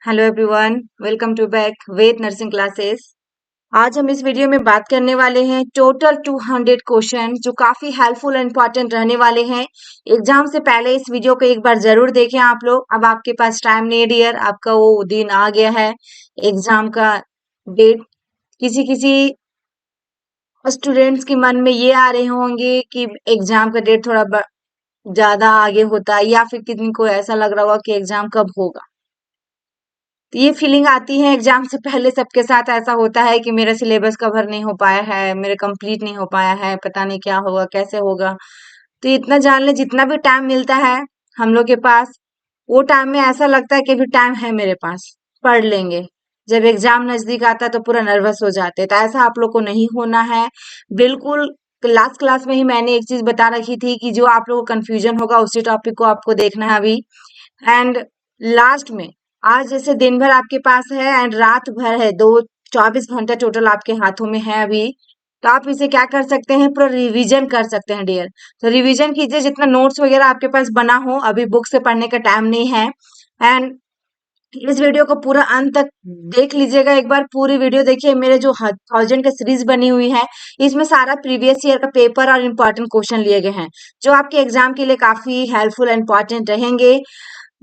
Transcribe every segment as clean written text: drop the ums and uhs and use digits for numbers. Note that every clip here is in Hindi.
Hello everyone, welcome to back Ved nursing classes. आज हम इस वीडियो में बात करने वाले हैं टोटल 200 क्वेश्चन जो काफी हेल्पफुल एंड इंपॉर्टेंट रहने वाले हैं। एग्जाम से पहले इस वीडियो को एक बार जरूर देखें आप लोग। अब आपके पास टाइम नहीं है डियर, आपका वो दिन आ गया है एग्जाम का डेट। किसी किसी स्टूडेंट्स के मन में ये आ रहे होंगे कि एग्जाम का डेट थोड़ा ज्यादा आगे होता है, या फिर किसी को ऐसा लग रहा होगा कि एग्जाम कब होगा। तो ये फीलिंग आती है एग्जाम से पहले, सबके साथ ऐसा होता है कि मेरा सिलेबस कवर नहीं हो पाया है, मेरे कंप्लीट नहीं हो पाया है, पता नहीं क्या होगा कैसे होगा। तो इतना जान ले, जितना भी टाइम मिलता है हम लोग के पास, वो टाइम में ऐसा लगता है कि अभी टाइम है मेरे पास, पढ़ लेंगे। जब एग्जाम नजदीक आता है तो पूरा नर्वस हो जाते हैं। तो ऐसा आप लोग को नहीं होना है बिल्कुल। लास्ट क्लास में ही मैंने एक चीज बता रखी थी कि जो आप लोगों को कंफ्यूजन होगा उसी टॉपिक को आपको देखना है अभी। एंड लास्ट में, आज जैसे दिन भर आपके पास है एंड रात भर है, दो 24 घंटा टोटल आपके हाथों में है अभी। तो आप इसे क्या कर सकते हैं, पूरा रिवीजन कर सकते हैं डियर। तो रिवीजन कीजिए, जितना नोट्स वगैरह आपके पास बना हो। अभी बुक से पढ़ने का टाइम नहीं है। एंड इस वीडियो को पूरा अंत तक देख लीजिएगा। एक बार पूरी वीडियो देखिए। मेरे जो 1000 का सीरीज बनी हुई है, इसमें सारा प्रीवियस ईयर का पेपर और इम्पोर्टेंट क्वेश्चन लिए गए हैं, जो आपके एग्जाम के लिए काफी हेल्पफुल एंड इम्पोर्टेंट रहेंगे।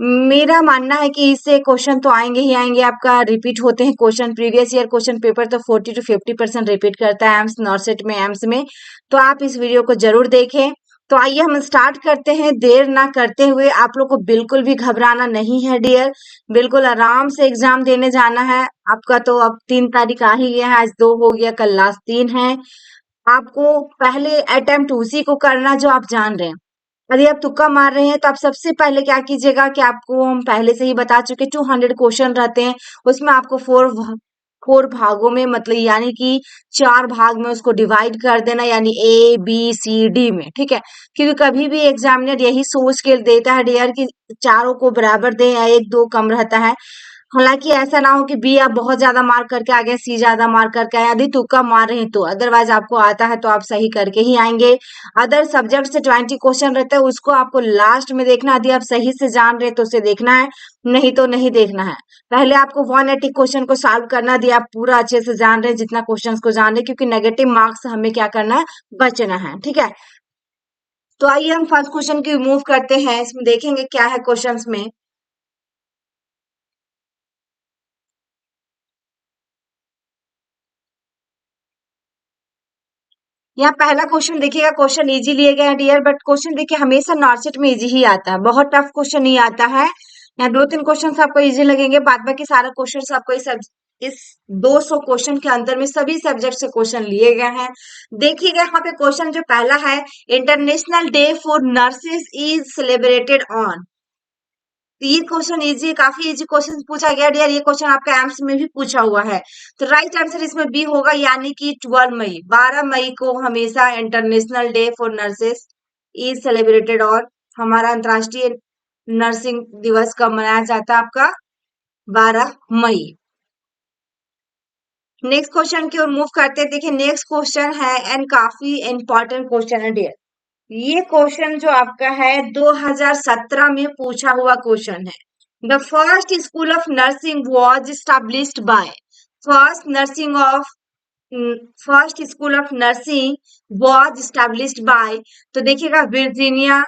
मेरा मानना है कि इससे क्वेश्चन तो आएंगे ही आएंगे। आपका रिपीट होते हैं question, previous year question paper तो 40 to 50% रिपीट करता है एम्स नॉर्सेट में, एम्स में। तो आप इस वीडियो को जरूर देखें। तो आइए हम स्टार्ट करते हैं, देर ना करते हुए। आप लोग को बिल्कुल भी घबराना नहीं है डियर, बिल्कुल आराम से एग्जाम देने जाना है। आपका तो अब 3 तारीख आ ही गया है, आज 2 हो गया, कल लास्ट 3 है। आपको पहले अटेम्प्ट उसी को करना जो आप जान रहे हैं। यदि आप तुक्का मार रहे हैं तो आप सबसे पहले क्या कीजिएगा कि आपको हम पहले से ही बता चुके, 200 क्वेश्चन रहते हैं। उसमें आपको फोर भागों में, मतलब यानी कि 4 भाग में उसको डिवाइड कर देना, यानी A B C D में, ठीक है। क्योंकि कभी भी एग्जामिनर यही सोच के देता है डियर कि चारों को बराबर दें या एक दो कम रहता है। हालांकि ऐसा ना हो कि बी आप बहुत ज्यादा मार्क करके आ गए, सी ज्यादा मार्क करके आए। यदि तुक्का मार रहे हैं तो अदरवाइज आपको आता है तो आप सही करके ही आएंगे। अदर सब्जेक्ट से 20 क्वेश्चन रहते हैं, उसको आपको लास्ट में देखना। यदि आप सही से जान रहे हैं तो उसे देखना है, नहीं तो नहीं देखना है। पहले आपको 180 क्वेश्चन को सॉल्व करना दिया, आप पूरा अच्छे से जान रहे हैं, जितना क्वेश्चन को जान रहे हैं, क्योंकि नेगेटिव मार्क्स हमें क्या करना है, बचना है, ठीक है। तो आइए हम फर्स्ट क्वेश्चन की मूव करते हैं, इसमें देखेंगे क्या है क्वेश्चन में। यहाँ पहला क्वेश्चन देखिएगा, क्वेश्चन इजी लिए गए हैं डियर, बट क्वेश्चन देखिए हमेशा नॉर्सेट में इजी ही आता है, बहुत टफ क्वेश्चन नहीं आता है। यहाँ 2-3 क्वेश्चन आपको इजी लगेंगे, बाद बाकी सारा क्वेश्चन आपको इस 200 क्वेश्चन के अंदर में सभी सब्जेक्ट से क्वेश्चन लिए गए हैं। देखिएगा यहाँ पे क्वेश्चन जो पहला है, international day for nurses is celebrated on. तो ये क्वेश्चन इजी, काफी इजी क्वेश्चन पूछा गया डियर। ये क्वेश्चन आपका एम्स में भी पूछा हुआ है। तो राइट आंसर इसमें बी होगा, यानी कि 12 मई, 12 मई को हमेशा international day for nurses is celebrated. और हमारा अंतर्राष्ट्रीय नर्सिंग दिवस कब मनाया जाता है, आपका 12 मई। नेक्स्ट क्वेश्चन की ओर मूव करते हैं। देखिए नेक्स्ट क्वेश्चन है एंड काफी इंपॉर्टेंट क्वेश्चन है डियर। ये क्वेश्चन जो आपका है 2017 में पूछा हुआ क्वेश्चन है। The first school of nursing was established by, first nursing of first school of nursing was established by। तो देखिएगा वर्जीनिया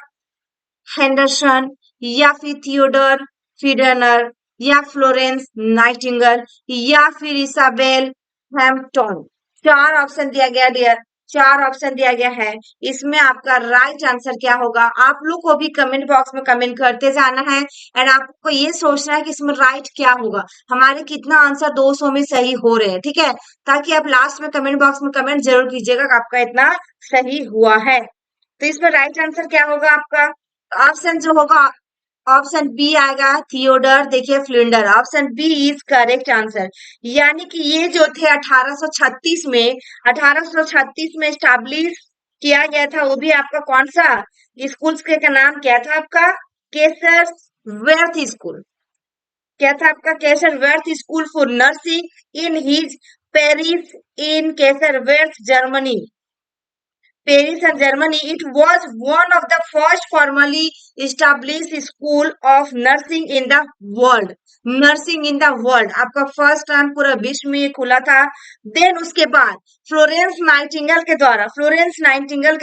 हेंडरसन, या फिर थियोडर फिडनर, या फ्लोरेंस नाइटिंगल, या फिर इसाबेल हैम्पटन। 4 ऑप्शन दिया गया डियर, 4 ऑप्शन दिया गया है। इसमें आपका राइट आंसर क्या होगा, आप लोग को भी कमेंट बॉक्स में कमेंट करते जाना है। एंड आपको ये सोचना है कि इसमें राइट क्या होगा, हमारे कितना आंसर 200 में सही हो रहे हैं, ठीक है। ताकि आप लास्ट में कमेंट बॉक्स में कमेंट जरूर कीजिएगा कि आपका इतना सही हुआ है। तो इसमें राइट आंसर क्या होगा आपका, ऑप्शन जो होगा, ऑप्शन बी आएगा थियोडर, देखिए Fliedner. Option B is correct answer. यानी कि ये जो थे 1836 में, 1836 में स्टैब्लिश किया गया था। वो भी आपका कौन सा स्कूल के का नाम क्या था आपका, केसर वर्थ स्कूल। क्या था आपका, Kaiserswerth school for nursing in his parish in Kaiserswerth Germany. Paris and Germany. It was one of the first formally established school of nursing in the world. Nursing in the world आपका फर्स्ट टर्म पूरा विश्व में खुला था. देन उसके बाद फ्लोरेंस नाइटिंगेल के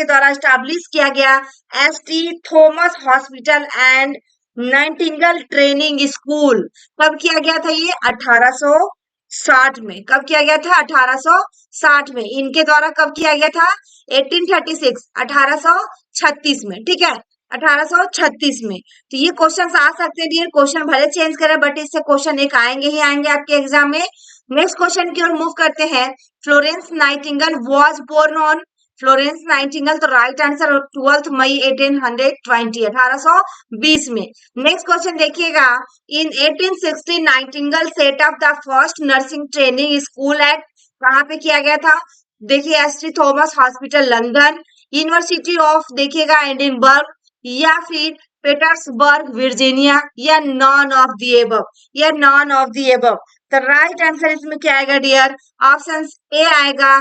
द्वारा स्टैब्लिश किया गया ST Thomas hospital and Nightingale training school. कब किया गया था ये? 1860 में. कब किया गया था? 1860 में. इनके द्वारा कब किया गया था? 1836 1836 में. ठीक है, 1836 में. तो ये क्वेश्चन आ सकते हैं डियर. क्वेश्चन भले चेंज करें बट इससे क्वेश्चन एक आएंगे ही आएंगे आपके एग्जाम में. नेक्स्ट क्वेश्चन की ओर मूव करते हैं. Florence Nightingale was born on. Florence Nightingale तो राइट आंसर 12 मई 1820 1820 में. नेक्स्ट क्वेश्चन देखिएगा. In 1860 Nightingale set up the first nursing training school at. कहाँ पे किया गया था? देखिए S T Thomas hospital London, university of देखिएगा एडिनबर्ग, या फिर पीटर्सबर्ग वर्जीनिया, या नॉन ऑफ द एबव, या नॉन ऑफ द एबव. तो राइट आंसर इसमें क्या आएगा डियर? ऑप्शन ए आएगा.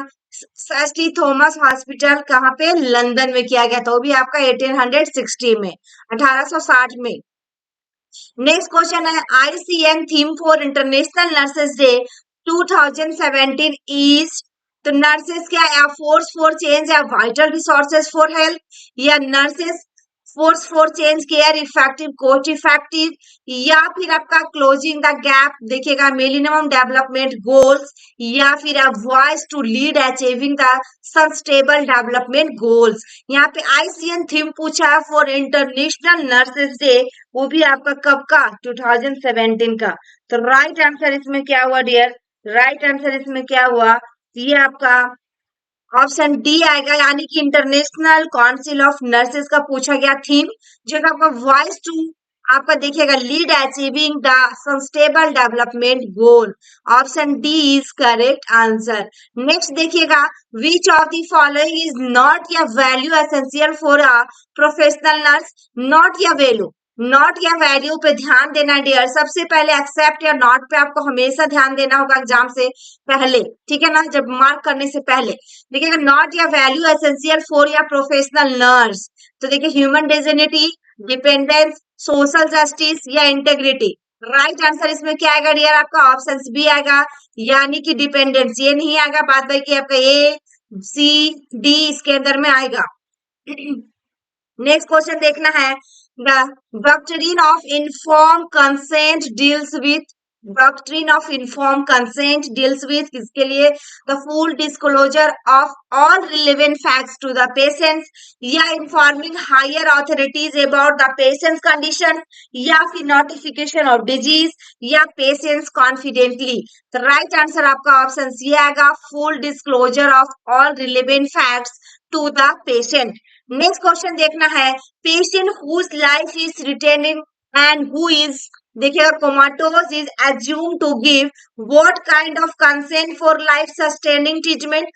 एसटी थॉमस हॉस्पिटल कहाँ पे? लंदन में किया गया था. वो भी आपका 1860 में, 1860 में. नेक्स्ट क्वेश्चन है ICN theme for international nurses day 2017 is. तो नर्सेस क्या है? फोर्स फॉर चेंज या वाइटल रिसोर्सेज फॉर हेल्थ, या nurses force for change care effective coach effective, या फिर आपका क्लोजिंग द गैप देखिएगा मिलेनियम डेवलपमेंट गोल्स, या फिर a voice to lead achieving the sustainable development goals. यहाँ पे आईसीएन थीम पूछा है फॉर इंटरनेशनल नर्सेस डे. वो भी आपका कब का? 2017 का. तो राइट आंसर इसमें क्या हुआ डियर? राइट आंसर इसमें क्या हुआ? ये आपका ऑप्शन डी आएगा, यानी कि इंटरनेशनल काउंसिल ऑफ नर्सेस का पूछा गया थीम, जो आपका वॉइस टू आपका देखिएगा lead achieving the sustainable development goal. Option D is correct answer. Next देखिएगा. Which of the following is not a value essential for a professional nurse. Not a value, not a value पे ध्यान देना डियर. सबसे पहले एक्सेप्ट या नॉट पे आपको हमेशा ध्यान देना होगा एग्जाम से पहले. ठीक है ना, जब मार्क करने से पहले. देखिएगा not a value essential for या प्रोफेशनल नर्स. तो देखिए human dignity, dependence, social justice, या इंटेग्रिटी. राइट आंसर इसमें क्या आएगा डियर? आपका ऑप्शन बी आएगा, यानी कि डिपेंडेंस. ये नहीं आएगा बाद बाकी आपका ए सी डी इसके अंदर में आएगा. नेक्स्ट क्वेश्चन देखना है. The doctrine of informed consent deals with. Doctrine of informed consent deals with किसके लिए? The full disclosure of all relevant facts to the patients, या informing higher authorities about the patient's condition, या फिर notification of disease, या patients confidently. तो right answer आपका ऑप्शन सी आएगा, full disclosure of all relevant facts to the patient. Next question देखना है. Patient whose life is retaining and who is देखिएगा comatose is assume to give what kind of consent for life sustaining treatment.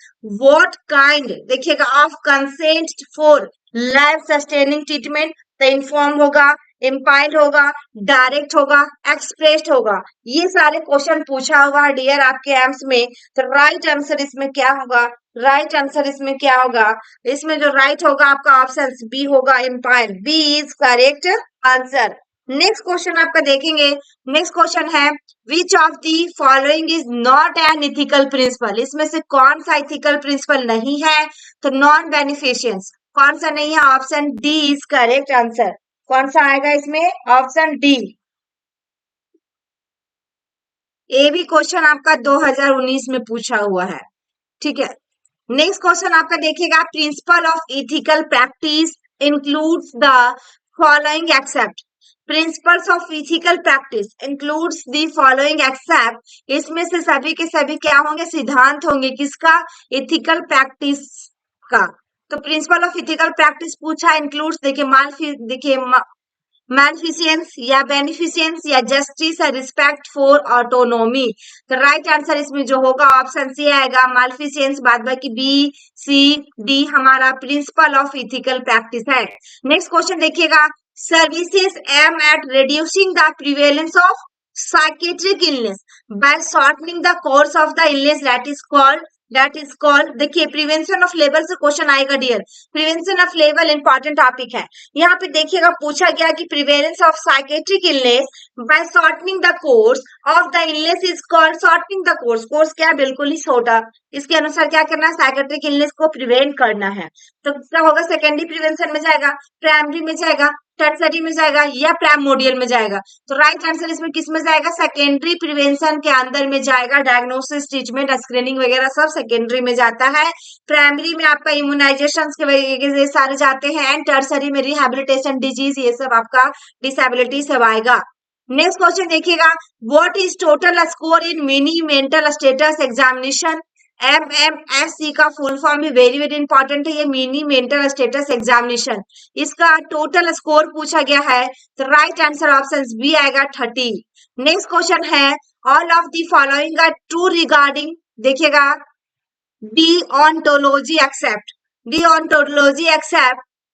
What kind देखिएगा of consent for life sustaining treatment. तो इन्फॉर्म होगा, इम्पाइल्ड होगा, डायरेक्ट होगा, एक्सप्रेस्ड होगा. ये सारे क्वेश्चन पूछा हुआ डियर आपके एम्स में. तो राइट आंसर इसमें क्या होगा? राइट आंसर इसमें क्या होगा? इसमें जो राइट होगा आपका ऑप्शन बी होगा, इम्पायर. B is correct answer. Next question आपका देखेंगे. नेक्स्ट क्वेश्चन है which of the following is not an ethical principle. इसमें से कौन सा इथिकल प्रिंसिपल नहीं है? तो नॉन बेनिफिशियंस. कौन सा नहीं है? Option D is correct answer. कौन सा आएगा इसमें? Option D. ये भी क्वेश्चन आपका 2019 में पूछा हुआ है. ठीक है. नेक्स्ट क्वेश्चन आपका देखिएगा. Principal of ethical practice includes the following except. Principles of ethical practice includes the following except. इसमें से सभी के सभी क्या होंगे? सिद्धांत होंगे. किसका? इथिकल प्रैक्टिस का. तो प्रिंसिपल ऑफ इथिकल प्रैक्टिस पूछा, इंक्लूड्स देखिए मैलफिशियंस, या बेनिफिशियंस, या जस्टिस, या रिस्पेक्ट फॉर ऑटोनोमी. तो राइट आंसर इसमें जो होगा ऑप्शन सी आएगा, मैलफिशियंस. बाद बाकी बी सी डी हमारा प्रिंसिपल ऑफ इथिकल प्रैक्टिस है. नेक्स्ट क्वेश्चन देखिएगा. Services aim at reducing the prevalence of psychiatric illness by shortening the course of the illness that is called. That is called, देखिए प्रिवेंशन ऑफ लेबर से क्वेश्चन आएगा dear. Prevention of labour important topic है। यहाँ पे देखिएगा पूछा गया कि prevalence of psychiatric illness by shortening the course of the illness is called shortening the course. Course क्या है? बिल्कुल ही छोटा। इसके अनुसार क्या करना है? साइकेट्रिक इलनेस को प्रिवेंट करना है। तो क्या होगा? सेकेंडरी प्रिवेंशन में जाएगा, प्राइमरी में जाएगा, टर्सरी में जाएगा या प्राइमोडियल में जाएगा? तो राइट आंसर इसमें किस में जाएगा? सेकेंडरी प्रिवेंशन के अंदर में जाएगा। डायग्नोसिस, ट्रीटमेंट, स्क्रीनिंग वगैरह सब सेकेंडरी में जाता है। प्राइमरी में आपका इम्यूनाइजेशन के वगैरह सारे जाते हैं, एंड टर्सरी में रिहेबिलिटेशन, डिजीज, ये सब आपका डिसेबिलिटी सब आएगा। नेक्स्ट क्वेश्चन देखिएगा, what is total score in mini mental status examination? MMSC का फुल फॉर्म भी वेरी वेरी इंपॉर्टेंट है, ये मिनी मेंटल स्टेटस एग्जामिनेशन। इसका टोटल स्कोर पूछा गया है, तो राइट आंसर ऑप्शन बी आएगा 30। नेक्स्ट क्वेश्चन है, all of the following are true regarding, देखिएगा, deontology accept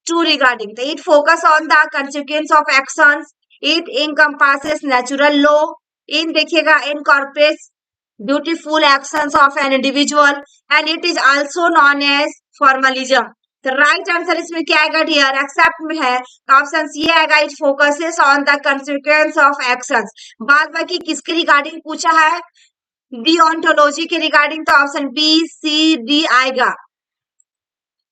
true regarding, so it focus on the consequence of actions, it encompasses natural law, in देखिएगा incorporates beautiful actions of an individual, and it is also known as formalism। तो राइट आंसर इसमें क्या आएगा डियर? एक्सेप्ट में है, ऑप्शन सी आएगा, it focuses on the consequence of actions. बाद बाकी किसके रिगार्डिंग पूछा है? डिओन्टोलॉजी के रिगार्डिंग, तो ऑप्शन बी सी डी आएगा।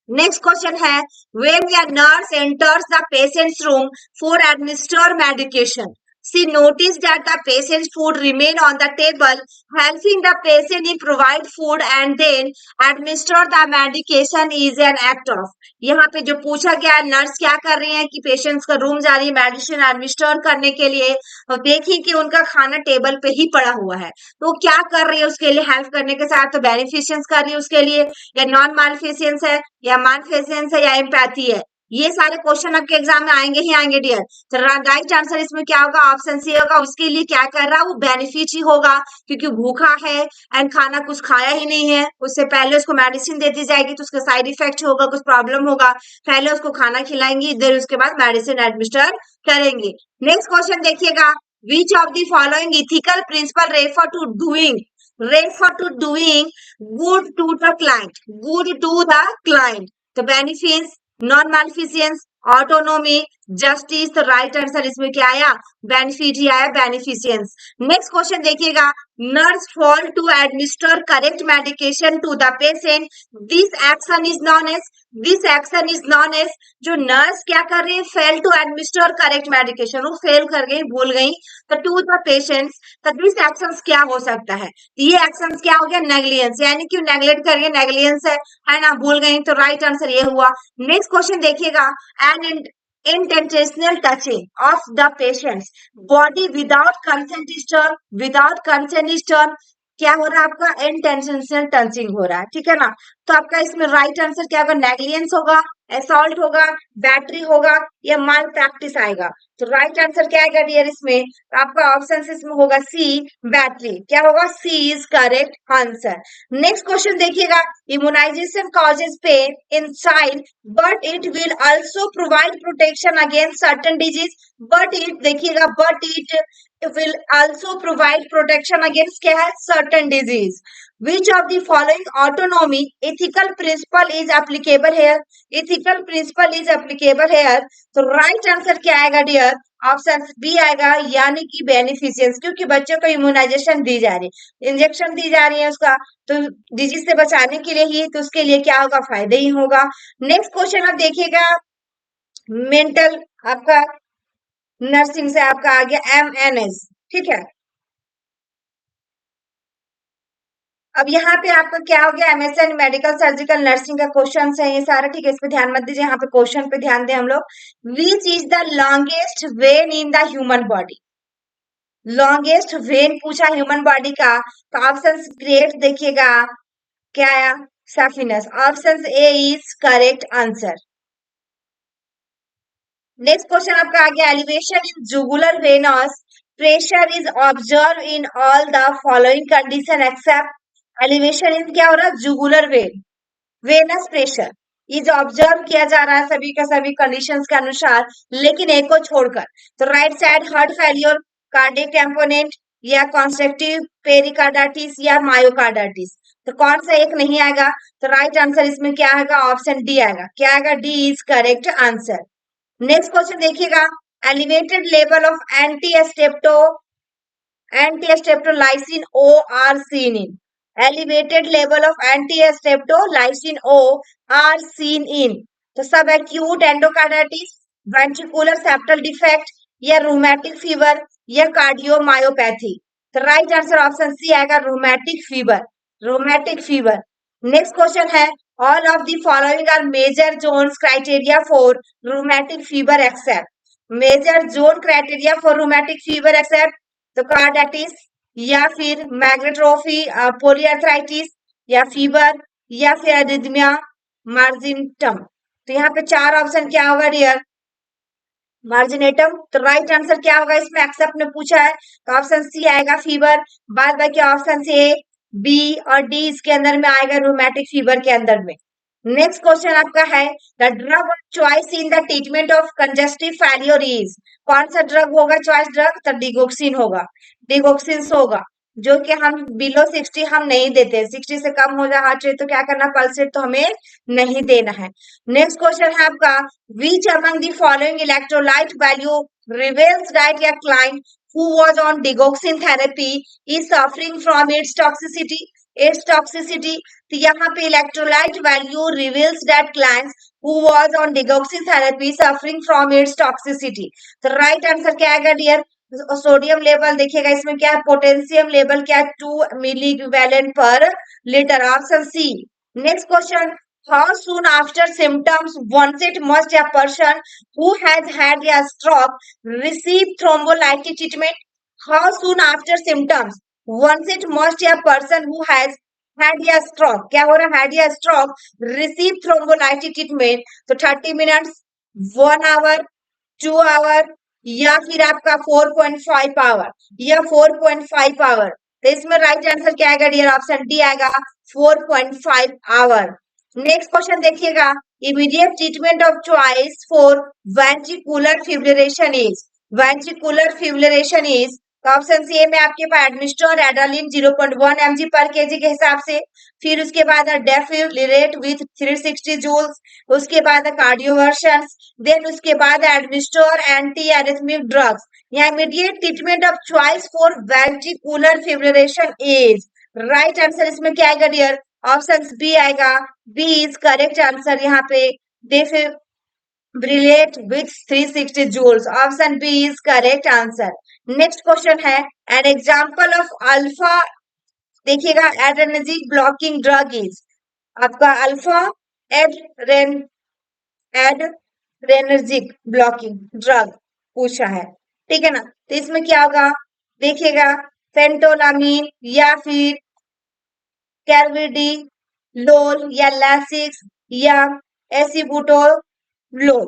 नेक्स्ट क्वेश्चन है, when a nurse enters the patient's room for administer medication, she noticed that the patient's food remain on the table, helping the patient in provide food and then administer the medication is an act of। यहाँ पे जो पूछा गया है, नर्स क्या कर रही है कि पेशेंट्स का रूम जा रही है मेडिसिन एडमिनिस्टर करने के लिए, और देखिए कि उनका खाना टेबल पे ही पड़ा हुआ है, तो क्या कर रही है उसके लिए हेल्प करने के साथ? तो बेनिफिशियंस कर रही है उसके लिए, या नॉन मालफिशियंस है, या मालफिशियंस है, या एम्पैथी है? ये सारे क्वेश्चन आपके एग्जाम में आएंगे ही आएंगे डियर। तो राइट आंसर इसमें क्या होगा? ऑप्शन सी होगा। उसके लिए क्या कर रहा है? वो बेनिफिट ही होगा, क्योंकि भूखा है एंड खाना कुछ खाया ही नहीं है, उससे पहले उसको मेडिसिन दे दी जाएगी तो उसका साइड इफेक्ट होगा, कुछ प्रॉब्लम होगा, पहले उसको खाना खिलाएंगी, इधर उसके बाद मेडिसिन एडमिनिस्टर करेंगे। नेक्स्ट क्वेश्चन देखिएगा, which of the following ethical principle refer to doing good to the client, तो benefits, non maleficence, autonomy, justice, तो राइट आंसर इसमें क्या आया? बेनिफिट ही आया, बेनिफिशियंस। नेक्स्ट क्वेश्चन देखिएगा, nurse fall to administer correct medication to the patient, this action is known as, जो नर्स क्या कर रही है? Fail to administer correct medication, वो फेल कर गई, भूल गई, तो टू द पेशेंट्स, तो दिस एक्शन क्या हो सकता है? ये एक्शन क्या हो गया? नेग्लिजेंस, यानी कि नेग्लेक्ट करिए, नेग्लिजेंस है ना, भूल गई, तो राइट आंसर ये हुआ। नेक्स्ट क्वेश्चन देखिएगा, N intentional touching of the patient's body without consent is term, क्या हो रहा है आपका? इंटेंशनल टचिंग हो रहा है, ठीक है ना। तो आपका इसमें राइट आंसर क्या होगा? नेग्लिजेंस होगा, असॉल्ट होगा, बैटरी होगा, या माल प्रैक्टिस आएगा? तो राइट आंसर क्या आएगा डियर इसमें? तो आपका ऑप्शन इसमें होगा सी, बैटरी। क्या होगा? C is correct answer. Next question देखिएगा, immunisation causes pain in child but it will also provide protection against certain disease, but it देखिएगा, but it will also provide protection against क्या है? certain disease। which of the following autonomy ethical principle is applicable here? ethical principle is applicable here, तो right answer क्या आएगा डियर? ऑप्शन बी आएगा, यानी कि बेनिफिशियंस, क्योंकि बच्चों को इम्यूनाइजेशन दी जा रही है, इंजेक्शन दी जा रही है उसका, तो डिजीज से बचाने के लिए ही, तो उसके लिए क्या होगा? फायदे ही होगा। नेक्स्ट क्वेश्चन आप देखिएगा, मेंटल आपका नर्सिंग से आपका आ गया MNS, ठीक है। अब यहाँ पे आपका क्या हो गया? MSN मेडिकल सर्जिकल नर्सिंग का क्वेश्चन है ये सारा, ठीक है, इस पे ध्यान मत दीजिए, यहाँ पे क्वेश्चन पे ध्यान दें हम लोग। Which is the longest vein in the human body? Longest vein पूछा ह्यूमन बॉडी का, तो ऑप्शन ग्रेट देखिएगा, क्या आया? Saphenous, option A is correct answer. Next question आपका आ गया, elevation in jugular venous pressure is observe in all the following condition except. Elevation in क्या हो रहा है? Jugular vein, venous pressure is observe किया जा रहा है सभी का सभी कंडीशंस के अनुसार, लेकिन एक को छोड़कर, तो right side heart failure, cardiac tamponade, या कॉन्स्ट्रक्टिव पेरिकार्डाइटिस, या मायोकार्डाइटिस, तो कौन सा एक नहीं आएगा? तो राइट आंसर इसमें क्या आएगा? ऑप्शन डी आएगा। क्या आएगा? D is correct answer. Next question देखिएगा, elevated level of anti-streptolysin O are seen in. Elevated level of anti-streptolysin O are seen in. तो सब acute endocarditis, ventricular septal defect या rheumatic fever या cardiomyopathy. तो राइट आंसर ऑप्शन सी आएगा, rheumatic fever. Rheumatic fever. Next question है, all of the following are major Jones criteria for rheumatic fever except. Major Jones criteria for rheumatic fever except, तो कार्डाइटिस या फिर मैग्नेट्रोफी, पोलियार्थराइटिस या फीवर या फिर एरिथमिया मार्जिनटम। तो यहाँ पे चार ऑप्शन क्या होगा डियर? मार्जिनेटम। तो राइट आंसर क्या होगा इसमें? एक्सेप्ट में पूछा है तो ऑप्शन सी आएगा फीवर। बाद बाकी ऑप्शन ए, बी और डी इसके अंदर में आएगा रूमेटिक फीवर के अंदर में। नेक्स्ट क्वेश्चन आपका है, the drug choice in the treatment of congestive failure is. कौन सा ड्रग होगा चॉइस ड्रग? तो डिगोक्सिन होगा, डिगोक्सिन होगा, जो कि हम बिलो 60 हम नहीं देते। 60 से कम हो जाए हार्ट रेट तो क्या करना? पल्सेट तो हमें नहीं देना है। नेक्स्ट क्वेश्चन है आपका, which among the following electrolyte value reveals that a client who was on digoxin therapy is suffering from its toxicity? Its toxicity। तो यहाँ पे electrolyte value reveals that clients who was on digoxin therapy suffering from its toxicity। तो राइट आंसर क्या आएगा डियर? सोडियम लेवल देखिएगा इसमें क्या है, पोटेशियम लेवल क्या है? 2 milliequivalent per litre, option C. Next question, how soon after symptoms onset must a person who has had a stroke receive thrombolytic treatment? How soon after symptoms onset must a person who has had a stroke, क्या हो रहा है? had a stroke receive thrombolytic treatment? तो 30 मिनट्स, 1 आवर, 2 आवर या फिर आपका 4.5 आवर या 4.5 आवर। तो इसमें राइट आंसर क्या आएगा डियर? ऑप्शन डी आएगा, 4.5 आवर। नेक्स्ट क्वेश्चन देखिएगा, immediate treatment of choice for ventricular fibrillation is. Ventricular fibrillation is, तो ऑप्शन सी में आपके पास एडमिनिस्टर एड्रेनालिन 0.1 mg पर केजी के हिसाब से, फिर उसके बाद डेफिब्रिलेट विथ 360 जूल्स, उसके बाद कार्डियोवर्शन, देन उसके बाद एडमिनिस्टर एंटी एरिथमिक ड्रग्स। या immediate treatment of choice for ventricular fibrillation is. Right answer इसमें क्या आएगा डियर? ऑप्शन बी आएगा, बी इज करेक्ट आंसर। यहाँ पे defibrillate with 360 joules, option B is correct answer. Next question है, एन एग्जांपल ऑफ अल्फा, देखिएगा एड्रेनर्जिक ब्लॉकिंग ड्रग इज। आपका अल्फा एड्रेनर्जिक ब्लॉकिंग ड्रग पूछा है, ठीक है ना? तो इसमें क्या होगा देखिएगा, फेंटोलामीन या फिर कैल्विडिलोल या लैसिक्स या एसिबुटोलोल,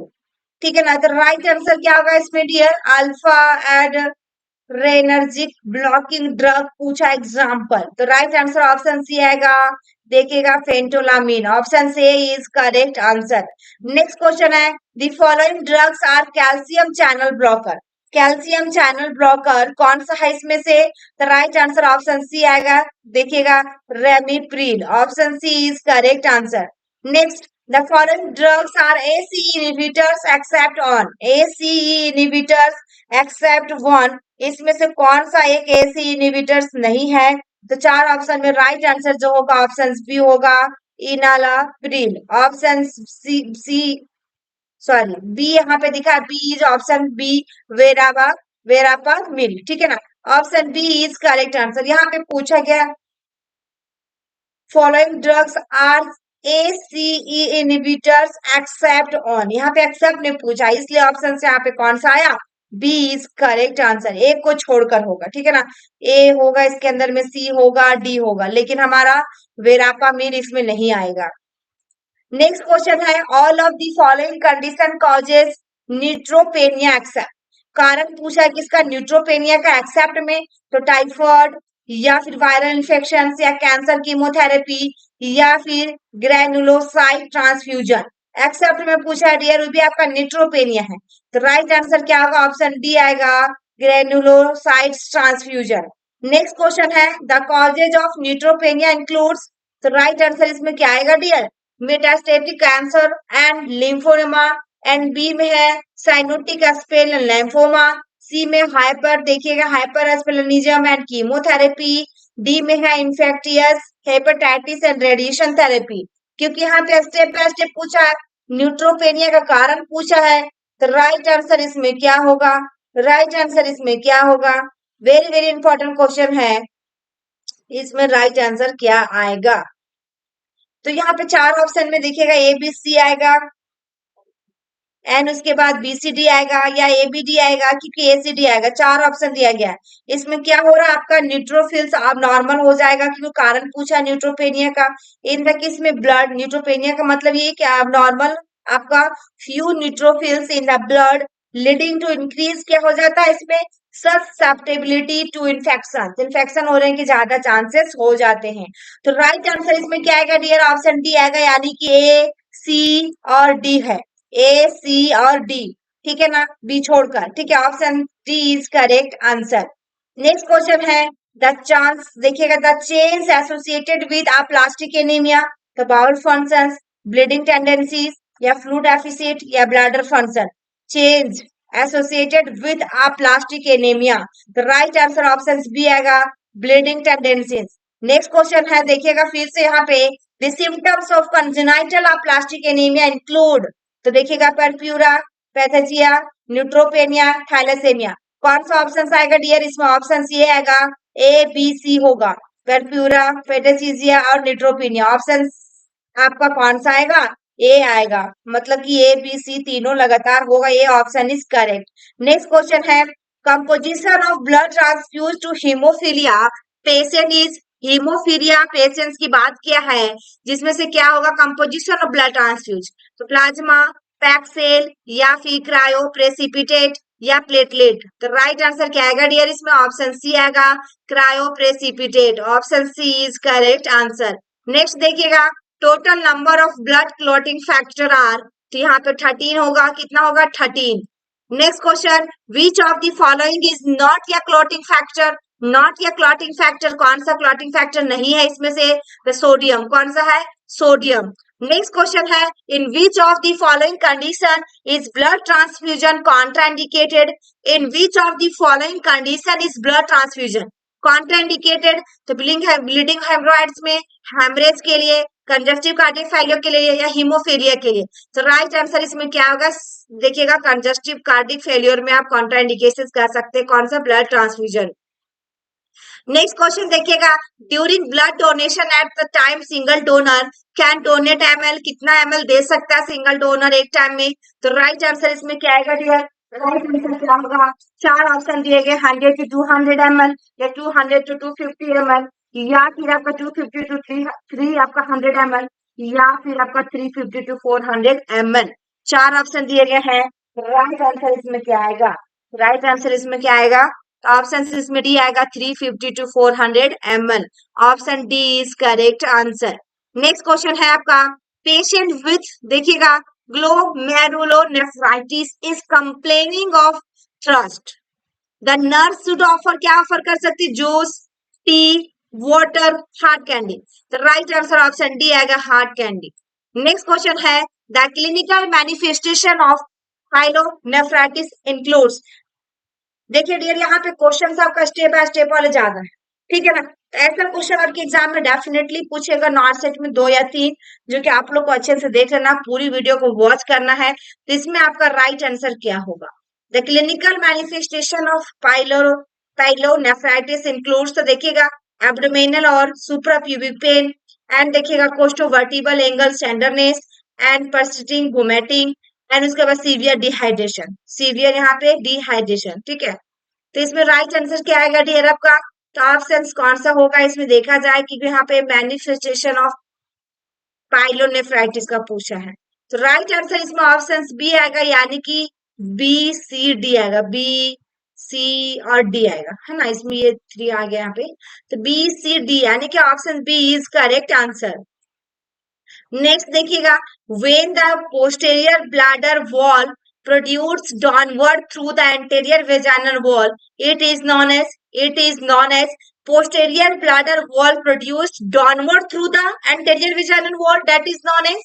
ठीक है ना? तो राइट आंसर क्या होगा इसमें dear? Alpha adrenergic blocking drug पूछा एग्जांपल, तो राइट आंसर ऑप्शन सी आएगा। देखिएगा phentolamine, option C is correct answer. Next question है, the following drugs are calcium channel blocker. Calcium channel blocker कौन सा है इसमें से? तो राइट आंसर ऑप्शन सी आएगा। देखिएगा ramipril, option C is correct answer. Next, the following drugs are ACE inhibitors except on, ACE inhibitors except one, इसमें से कौन सा एक ACE inhibitors नहीं है? तो चार ऑप्शन में राइट आंसर जो होगा ऑप्शन बी होगा, enalapril, option C sorry B यहाँ पे दिखा, B is option B, verapamil, ठीक है ना? Option B is correct answer. यहाँ पे पूछा गया following drugs are ACE inhibitors except on, यहाँ पे एक्सेप्ट ने पूछा इसलिए ऑप्शन से यहाँ पे कौन सा आया? B is correct answer. A को छोड़कर होगा, ठीक है ना? ए होगा इसके अंदर में, सी होगा, डी होगा, लेकिन हमारा वेरापा मिल इसमें नहीं आएगा। नेक्स्ट क्वेश्चन है, all of the following condition causes neutropenia except. कारण पूछा है किसका? न्यूट्रोपेनिया का एक्सेप्ट में, तो टाइफॉइड या फिर वायरल इन्फेक्शन या कैंसर कीमोथेरेपी या फिर ग्रेनुलोसाइट ट्रांसफ्यूजन। एक्सेप्ट में पूछा है डियर, भी आपका न्यूट्रोपेनिया है, तो राइट आंसर क्या होगा? ऑप्शन डी आएगा, ग्रेनुलोसाइट ट्रांसफ्यूजन। नेक्स्ट क्वेश्चन है, the causes of neutropenia includes, तो राइट आंसर इसमें क्या आएगा dear? Metastatic cancer and lymphoma, and B में है साइनोटिक एस्पेल लिम्फोमा, सी में हाइपर देखिएगा hypersplenism and chemotherapy, D में है infectious hepatitis and radiation therapy. क्योंकि यहाँ पे स्टेप बाय स्टेप पूछा है, न्यूट्रोपेनिया का कारण पूछा है, तो राइट आंसर इसमें क्या होगा? राइट आंसर इसमें क्या होगा? वेरी वेरी इंपॉर्टेंट क्वेश्चन है, इसमें राइट आंसर क्या आएगा? तो यहाँ पे चार ऑप्शन में देखिएगा ए बी सी आएगा, एंड उसके बाद बी सी डी आएगा या ए बी डी आएगा, क्योंकि ए सी डी आएगा। चार ऑप्शन दिया गया है। इसमें क्या हो रहा है, आपका न्यूट्रोफिल्स अब नॉर्मल हो जाएगा, क्योंकि कारण पूछा न्यूट्रोपेनिया का। इनफैक्ट इसमें ब्लड, न्यूट्रोपेनिया का मतलब ये क्या, अब नॉर्मल आपका few neutrophils in the blood leading to increase क्या हो जाता है इसमें, ससेप्टेबिलिटी टू इन्फेक्शन, इन्फेक्शन हो रहे हैं कि ज्यादा चांसेस हो जाते हैं। तो राइट आंसर इसमें क्या आएगा डियर? ऑप्शन डी आएगा, यानी कि ए सी और डी है, ए सी और डी, ठीक है ना, बी छोड़कर, ठीक है, option D is correct answer. Next question है द चांस, देखिएगा the change associated with aplastic anaemia, the bowel functions, bleeding tendencies या फ्लूइड डेफिसिट या bladder function. Change associated with aplastic anaemia, the right answer option B आएगा, ब्लीडिंग टेंडेंसीज। नेक्स्ट क्वेश्चन है देखिएगा फिर से यहाँ पे, the symptoms of congenital plastic anaemia include, तो देखिएगा परप्यूरा, पैथेजिया, न्यूट्रोपेनिया, थैलेसेमिया। कौन सा ऑप्शन आएगा डियर? इसमें ऑप्शन सी आएगा, ए बी सी होगा, परप्यूरा, पैथेजिया और न्यूट्रोपेनिया। ऑप्शन आपका कौन सा आएगा? ए आएगा, मतलब कि ए बी सी तीनों लगातार होगा, ये option is correct. Next question है, composition of blood transfuse to haemophilia patient is, haemophilia patients की बात किया है, जिसमें से क्या होगा कंपोजिशन ऑफ ब्लड ट्रांसफ्यूज, तो प्लाज्मा, पैक सेल या फिर क्रायो प्रेसिपिटेट या प्लेटलेट। तो राइट आंसर क्या आएगा डियर? इसमें ऑप्शन सी आएगा, cryoprecipitate, option C is correct answer. Next देखिएगा, total number of blood clotting factor are, तो यहाँ पे 13 होगा, कितना होगा 13। Next question, which of the following is not या क्लॉटिंग फैक्टर, नॉट या क्लॉटिंग फैक्टर, कौन सा क्लॉटिंग फैक्टर नहीं है इसमें से? तो सोडियम, कौन सा है? सोडियम। नेक्स्ट क्वेश्चन है, in which of the following condition is blood transfusion contraindicated, in which of the following condition is blood transfusion contraindicated, तो ब्लीडिंग हेमोरॉइड्स में, हेमरेज के लिए, कंजस्टिव कार्डियक फेलियर के लिए या हीमोफीलिया के लिए। तो राइट आंसर इसमें क्या होगा? देखिएगा कंजस्टिव कार्डियक फेलियर में आप कॉन्ट्राइंडिकेशन कर सकते हैं, कौन सा? Blood transfusion. नेक्स्ट क्वेश्चन देखिएगा, during blood donation eight the time single donor can donate ML, कितना एमएल दे सकता है सिंगल डोनर एक टाइम में? तो राइट आंसर इसमें क्या आएगा डियर? राइट आंसर क्या होगा? चार ऑप्शन दिए गए, 100 to 200 ml या 200 to 250 ml, या फिर आपका 250 to 3 आपका 100 ml, या फिर आपका 350 to 400 ml। चार ऑप्शन दिए गए हैं, राइट आंसर इसमें क्या आएगा? राइट आंसर इसमें क्या आएगा? ऑप्शन इसमें डी आएगा, 350 to 400 ml, option D is correct answer. Next question है आपका, पेशेंट विथ, देखिएगा, glomerulonephritis is complaining of thirst, the nurse should offer, क्या ऑफर कर सकती? Juice, T, water, hard candy. तो राइट आंसर ऑप्शन डी आएगा, हार्ड कैंडी। नेक्स्ट क्वेश्चन है, the clinical manifestation of pyelonephritis includes, देखिए डियर यहाँ पे क्वेश्चन आपका स्टेप बाय स्टेप वाले ज्यादा है, ठीक है ना, तो ऐसा क्वेश्चन आपके एग्जाम में डेफिनेटली पूछेगा, नॉट सेट में 2 या 3, जो कि आप लोग को अच्छे से देख लेना, पूरी वीडियो को वॉच करना है। तो इसमें आपका राइट आंसर क्या होगा? The clinical manifestation of pyelonephritis includes, तो देखिएगा एब्डोमिनल और सुप्राप्यूबिक पेन, एंड देखिएगा costovertebral angle tenderness and persisting vomiting, and उसके बाद सीवियर डिहाइड्रेशन, सीवियर यहाँ पे डिहाइड्रेशन, ठीक है। तो इसमें राइट आंसर क्या आएगा डियर आपका? तो ऑप्शन कौन सा होगा इसमें देखा जाए, कि यहाँ पे मैनिफेस्टेशन ऑफ पाइलोनेफ्राइटिस का पूछा है, तो राइट आंसर इसमें ऑप्शन बी आएगा, यानी कि बी सी डी आएगा, बी सी और डी आएगा, है ना, इसमें ये 3 आ गया यहाँ पे, तो बी सी डी, यानी कि option B is correct answer. Next देखिएगा, when the posterior bladder wall protrudes downward through the anterior vaginal wall, it is known as, It is known as posterior bladder wall produced downward through the anterior vaginal wall, that is known as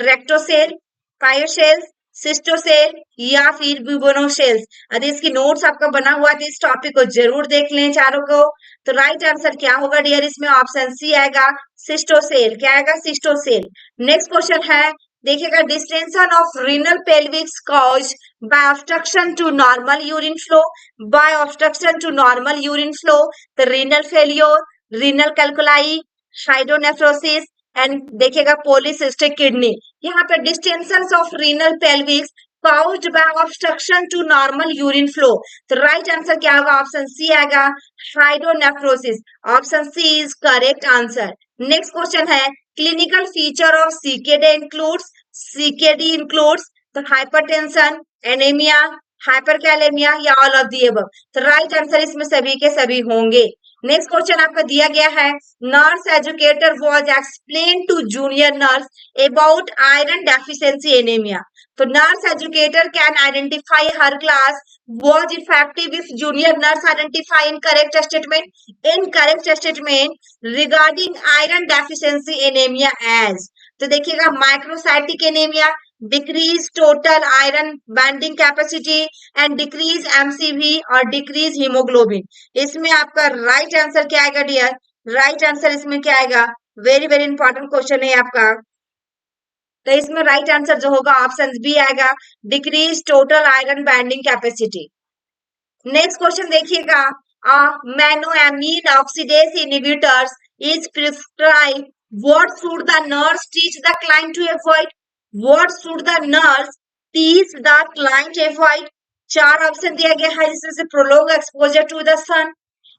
rectocele, pyocele, सिस्टोसेल या फिर ब्यूबोनोसेल्स। अगर इसकी नोट्स आपका बना हुआ तो इस टॉपिक को जरूर देख लें चारों को। तो राइट आंसर क्या होगा डियर, इसमें ऑप्शन सी आएगा सिस्टोसेल। क्या आएगा? सिस्टोसेल। नेक्स्ट क्वेश्चन है, देखिएगा, distension of renal pelvis cause by obstruction to normal urine flow, by obstruction to normal urine flow, the renal failure, renal calculi, hydronephrosis and देखिएगा पॉलीसिस्टिक किडनी। यहाँ पे distension of renal pelvis caused by obstruction to normal urine flow। तो राइट आंसर क्या होगा? ऑप्शन सी आएगा hydronephrosis. Option C is correct answer. Next question है, clinical feature of CKD includes, CKD includes तो हाइपरटेंशन, एनीमिया, हाइपरकैलेमिया या ऑल ऑफ दी अबव। तो राइट आंसर इसमें सभी के सभी होंगे। नेक्स्ट क्वेश्चन आपका दिया गया है, nurse educator was explain to junior nurse about iron deficiency anaemia. तो nurse educator can identify her class was effective if junior nurse identify incorrect statement regarding iron deficiency anemia as। तो देखिएगा microcytic anaemia, decrease total iron binding capacity and decrease MCV और डिक्रीज हीमोग्लोबिन। इसमें आपका राइट आंसर क्या आएगा डियर? राइट आंसर इसमें क्या आएगा? वेरी वेरी इंपॉर्टेंट क्वेश्चन है आपका। तो इसमें राइट आंसर जो होगा ऑप्शन बी आएगा, decrease total iron binding capacity. Next question देखिएगा, monoamine oxidase inhibitors is prescribe, what should the nurse teach the client to avoid, what should the nurse teach the client avoid. चार ऑप्शन दिया गया है जिसमें से prolong exposure to the sun,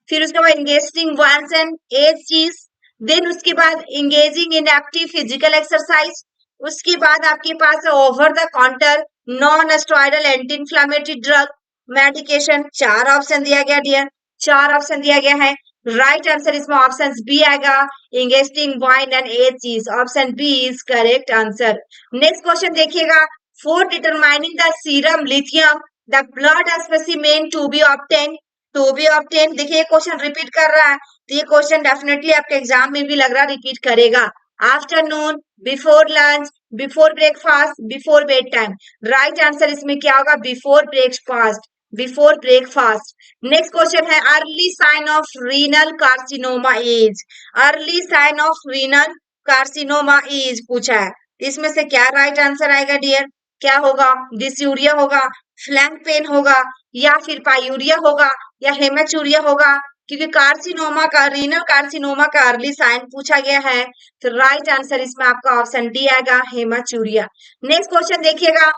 फिर उसके बाद एंगेजिंग वांस एंड एज चीज, देन उसके बाद engaging in active physical exercise, उसके बाद आपके पास over the counter non steroidal anti inflammatory drug medication. चार ऑप्शन दिया गया डियर, चार ऑप्शन दिया गया है। राइट आंसर इसमें ऑप्शन बी आएगा, ingesting wine and age cheese. Option B is correct answer. Next question देखिएगा, for determining the serum lithium the blood specimen to be obtain, to be obtain. देखिए क्वेश्चन रिपीट कर रहा है, तो ये क्वेश्चन डेफिनेटली आपके एग्जाम में भी लग रहा रिपीट करेगा। Afternoon, before lunch, before breakfast, before bed time. Right answer इसमें क्या होगा? Before breakfast, before breakfast. Next question है, early sign of renal carcinoma is, early sign of renal carcinoma is पूछा है। इसमें से क्या राइट आंसर आएगा डियर? क्या होगा? डिस्यूरिया होगा, फ्लैंक पेन होगा, या फिर पायूरिया होगा, या हेमाचूरिया होगा। क्योंकि कार्सिनोमा का, रीनल कार्सिनोमा का अर्ली साइन पूछा गया है, तो राइट आंसर इसमें आपका ऑप्शन डी आएगा, हेमाचूरिया। नेक्स्ट क्वेश्चन देखिएगा,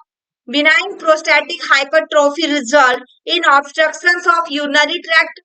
benign prostatic hypertrophy result in obstructions of urinary tract,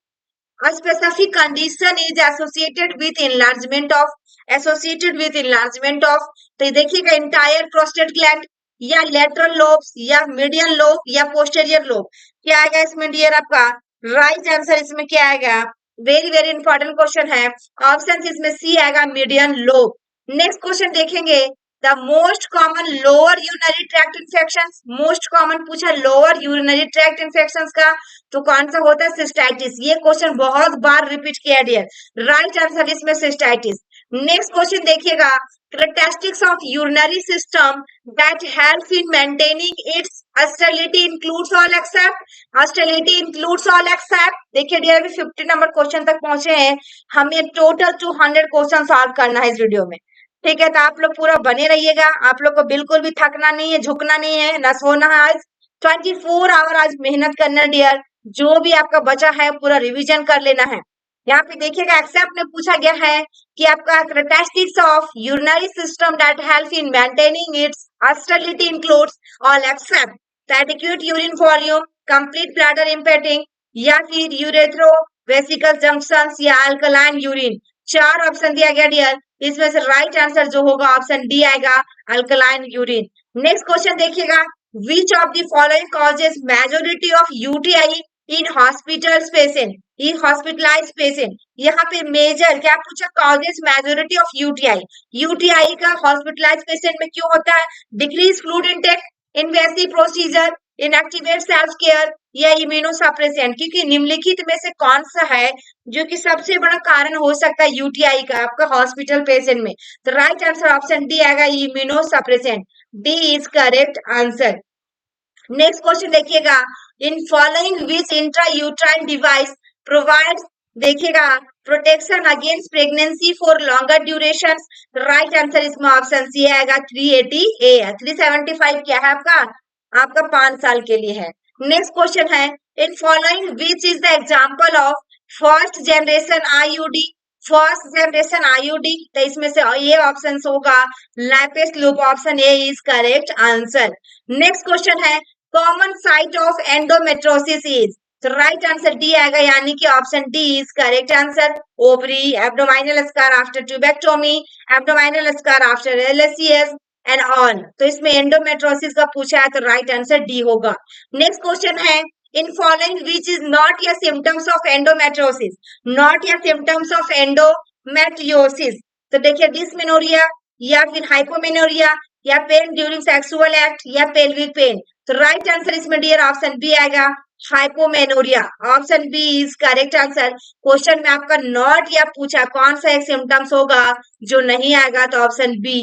a specific condition is associated with enlargement of, associated with enlargement of। तो देखिएगा इंटायर प्रोस्टेट ग्लैंड, या लेटरल लोब्स, या मीडियन लोब, या पोस्टेरियर लोब। क्या आएगा इसमें डियर आपका? राइट आंसर इसमें क्या आएगा? वेरी वेरी इंपॉर्टेंट क्वेश्चन है, ऑप्शन इसमें सी आएगा, मीडियन लोब। नेक्स्ट क्वेश्चन देखेंगे, the most common lower urinary tract infection, most common पूछा लोअर यूरिनरी ट्रैक्ट इन्फेक्शन का, तो कौन सा होता है? सिस्टाइटिस। ये क्वेश्चन बहुत बार रिपीट किया डियर, राइट आंसर इसमें सिस्टाइटिस। नेक्स्ट क्वेश्चन देखिएगा, characteristics of urinary system that help in maintaining its sterility includes all except, sterility includes all except। देखिए डियर अभी 50 नंबर क्वेश्चन तक पहुंचे हैं, हमें टोटल 200 क्वेश्चन सॉल्व करना है इस वीडियो में। ठीक है, तो आप लोग पूरा बने रहिएगा, आप लोग को बिल्कुल भी थकना नहीं है, झुकना नहीं है, न सोना है। आज 24 आवर आज मेहनत करना डियर, जो भी आपका बचा है पूरा रिवीजन कर लेना है। यहाँ पे देखिएगा एक्सेप्ट में पूछा गया है कि आपका characteristics of urinary system that help in maintaining its sterility includes all except adequate urine volume, complete bladder emptying, या फिर यूरेथ्रोवेसिकल जंक्शंस या अल्कलाइन यूरिन। चार ऑप्शन दिया गया डियर, इसमें से राइट आंसर जो होगा ऑप्शन डी आएगा, अल्कलाइन यूरिन। नेक्स्ट क्वेश्चन देखिएगा, which of the following causes majority of UTI in hospitals patient, in hospitalized patient। यहाँ पे मेजर क्या पूछा? causes majority of UTI, UTI का हॉस्पिटलाइज पेशेंट में क्यों होता है? Decrease fluid intake, invasive procedure, inactivate self care या इम्यूनोसप्रेसेंट, क्योंकि निम्नलिखित में से कौन सा है जो कि सबसे बड़ा कारण हो सकता है यूटीआई का आपका हॉस्पिटल पेशेंट में? तो राइट आंसर ऑप्शन डी आएगा immunosuppressant. D is correct answer. Next question देखिएगा, in following which intra uterine device provides, देखिएगा, protection against pregnancy for longer duration? Right answer इसमें ऑप्शन सी आएगा 380 ए। 375 क्या है आपका? आपका 5 साल के लिए है। नेक्स्ट क्वेश्चन है, in following which is the example of first generation IUD? First generation IUD, तो इसमें से ये ऑप्शन होगा Lippes loop, option A is correct answer. Next question है, common site of endometriosis is? तो राइट आंसर डी आएगा, यानी कि option D is correct answer. Ovary, abdominal scar after tubectomy, abdominal scar after LSCS and all. तो इसमें एंडोमेट्रोसिस का पूछा है, तो राइट आंसर डी होगा। नेक्स्ट क्वेश्चन है, in following which is not या सिम्टम्स ऑफ एंडोमेट्रोसिस? नॉट या सिम्टम्स ऑफ एंडोमेट्रियोसिस, तो देखिए डिस्मेनोरिया या फिर हाइपोमेनोरिया या पेन ड्यूरिंग सेक्सुअल एक्ट या पेल्विक पेन? तो राइट आंसर इसमें डियर ऑप्शन बी आएगा, hypomenorrhoea. Option B is correct answer. Question में आपका नॉट या पूछा कौन सा एक सिम्टम्स होगा जो नहीं आएगा, तो ऑप्शन बी।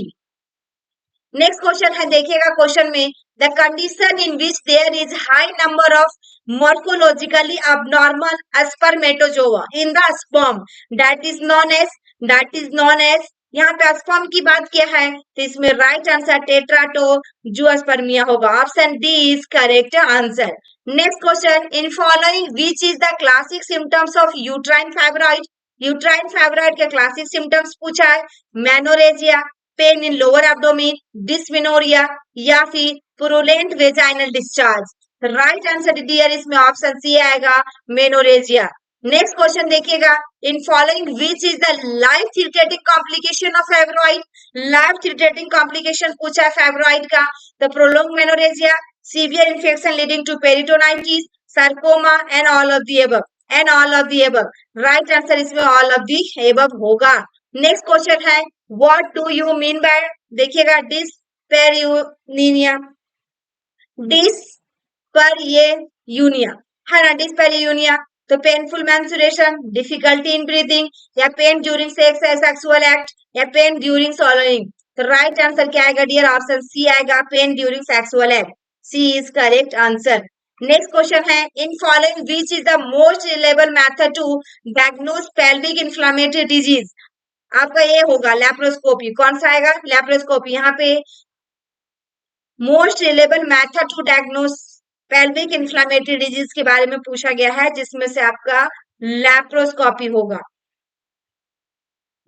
नेक्स्ट क्वेश्चन है, देखिएगा क्वेश्चन में, the condition in which there is high number of morphologically abnormal spermatozoa in the sperm, that is known as, यहाँ पे स्पर्म की बात किया है, तो इसमें राइट आंसर टेट्राटोजूस्पर्मिया होगा। Option D is correct answer. Next question, in following which is the classic symptoms of uterine fibroid? Uterine fibroid के क्लासिक सिम्टम्स पूछा है, menorrhagia, pain in lower abdomen, dysmenorrhoea या फिर purulent vaginal discharge? Right answer dear इसमें ऑप्शन सी आएगा, मेनोरेजिया। नेक्स्ट क्वेश्चन देखिएगा, in following which is the life irritating complication of fibroid? Life irritating complication पूछा है फाइब्रॉइड का, तो prolong menorrhagia, severe infection leading to peritonitis, sarcoma and all of the above, and all of the above. Right answer इसमें ऑल ऑफ द अबव होगा। नेक्स्ट क्वेश्चन है, what do you mean by, देखिएगा, डिस्पेरियूनिया, डिस्पेरियूनिया है ना, डिस्पेरियूनिया, तो painful menstruation, difficulty in breathing या pain during sex sexual act या पेन ड्यूरिंग सॉलोइंग? तो राइट आंसर क्या आएगा डियर, ऑप्शन सी आएगा, pain during sexual act. C is correct answer. Next question है, in following which is the most reliable method to diagnose pelvic inflammatory disease? आपका ये होगा लैप्रोस्कोपी। कौन सा आएगा? लैप्रोस्कोपी। यहाँ पे most reliable method to diagnose pelvic inflammatory disease के बारे में पूछा गया है, जिसमें से आपका लैप्रोस्कोपी होगा।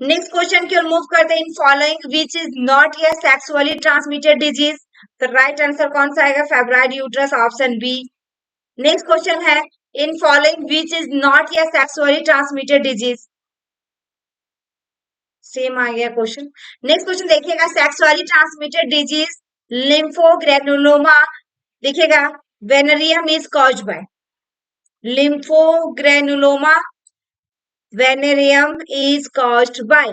नेक्स्ट क्वेश्चन की ओर मूव करते हैं, in following which is not या सेक्सुअली ट्रांसमिटेड डिजीज? तो राइट आंसर कौन सा आएगा, fibroid uterus, option B. Next question है, in following which is not या सेक्सुअली ट्रांसमिटेड डिजीज? सेम आ गया क्वेश्चन। नेक्स्ट क्वेश्चन देखिएगा, सेक्सुअली ट्रांसमिटेड डिजीज लिम्फोग्रेनुलोमा, देखिएगा, venereum is caused by, lymphogranuloma venereum is caused by,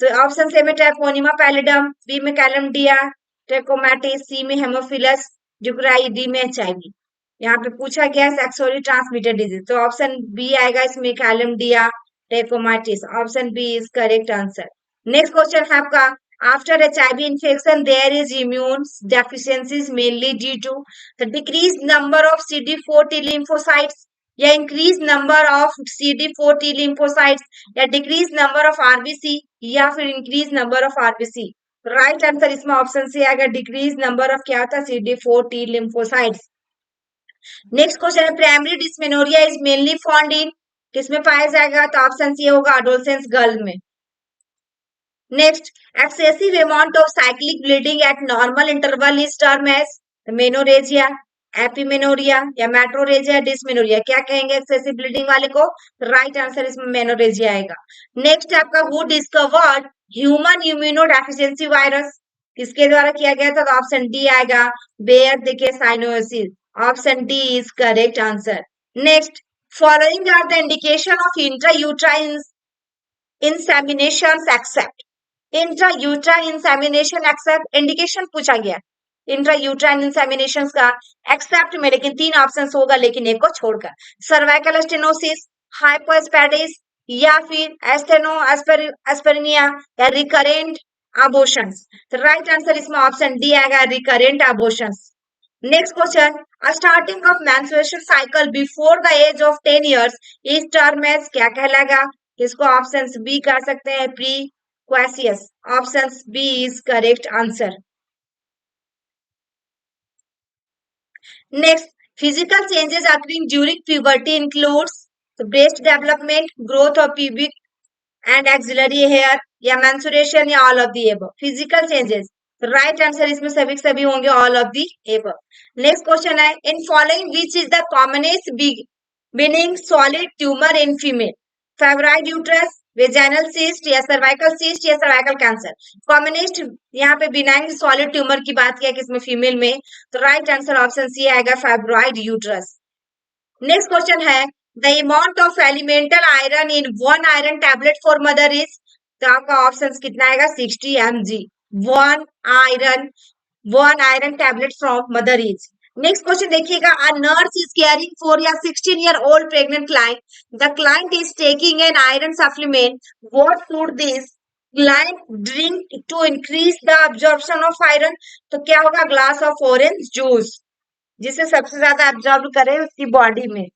तो ऑप्शन से में ट्रैकोनिमा पैलिडम, बी में कैलमडिया ट्रैकोमैटिस, सी में हेमोफिलस जुगराई, डी में एचआईवी। यहाँ पे पूछा गया सेक्सुअली ट्रांसमिटेड डिजीज, तो ऑप्शन बी आएगा इसमें, chlamydia trachomatis. Option B is correct answer. Next question है आपका, after HIV infection there is immune deficiencies mainly due to the decreased number of CD4 T lymphocytes या increased number of CD4 T lymphocytes या decreased number of RBC या फिर increased number of RBC? Right answer इसमें ऑप्शन से आएगा, decreased number of क्या था, CD4 T lymphocytes। Next question है, primary dysmenorrhoea is mainly found in, किसमें पाया जाएगा, तो ऑप्शन सी होगा, एडोलसेंस गर्ल में। Next, excessive amount of cyclic bleeding at normal interval is term as menorrhagia, epimenorrhoea या मेट्रोरेजिया, डिस्मेनोरिया? क्या कहेंगे एक्सेसिव ब्लीडिंग वाले को? राइट आंसर इसमें मेनोरेजिया आएगा। नेक्स्ट आपका, who discovered human immunodeficiency virus? किसके द्वारा किया गया था? तो ऑप्शन डी आएगा, बेयर देखिए cyanosis. Option D is correct answer. Next, following are the indication of intrauterine insemination except, intrauterine insemination except indication पूछा गया, इंट्रा यूट्राइन इंसेमिनेशन का, एक्सेप्ट में, लेकिन 3 ऑप्शन होगा लेकिन एक को छोड़कर, सर्वाइकल स्टेनोसिस, हाइपोस्पैडिस या फिर एस्थेनो एस्पेरिनिया या रिकरेंट अबॉर्शंस। तो राइट आंसर इसमें ऑप्शन डी आएगा, recurrent abortions. Next question, starting of menstruation cycle before the age of 10 years is term as क्या कहलाएगा? इसको ऑप्शन बी कर सकते हैं, precocious. Option B is correct answer. Next, physical changes occurring during puberty includes the breast development, growth of pubic and axillary hair, या menstruation या all of the above. Physical changes. Right answer इसमें सभी होंगे all of the above. Next question है, in following which is the commonest beginning solid tumor in female? Fibroid uterus, vaginal cyst या सर्वाइकल सिस्ट या सर्वाइकल कैंसर। कॉमनेस्ट यहाँ पे बिनाइन सॉलिड ट्यूमर की बात किया किसमें? फीमेल में। तो राइट आंसर ऑप्शन सी आएगा, फाइब्रॉइड यूट्रस। नेक्स्ट क्वेश्चन है, the amount of elemental iron in 1 iron tablet for mother is, तो आपका ऑप्शन कितना आएगा? 60 mg। 1 iron tablet from mother is. Next question देखिएगा, a nurse is caring for या 16-year-old pregnant client, the client is taking an iron supplement, what should this client drink to increase the absorption of iron? तो क्या होगा? ग्लास ऑफ ऑरेंज जूस, जिसे सबसे ज्यादा एब्जॉर्ब करे उसकी बॉडी में।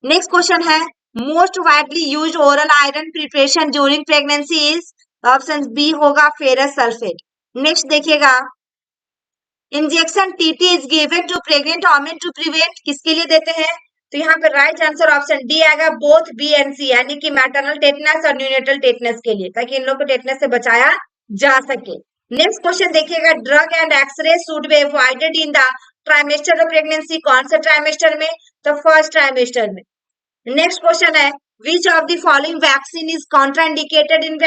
नेक्स्ट क्वेश्चन है, most widely used oral iron preparation during pregnancy is, option B होगा फेरस सल्फेट। नेक्स्ट देखिएगा, injection TT is given to pregnant women to prevent, किसके लिए देते हैं? तो यहाँ पे राइट आंसर ऑप्शन डी आएगा, बोथ बी एंड सी, यानी कि मैटरनल टेटनस और न्यूनेटल टेटनस के लिए, ताकि इन लोग को टेटनस से बचाया जा सके। नेक्स्ट क्वेश्चन देखिएगा, drug and X-ray should be avoided in the trimester of pregnancy, कौन सा ट्राइमेस्टर में? तो फर्स्ट ट्राइमेस्टर में। नेक्स्ट क्वेश्चन है, which of the following vaccine is contraindicated in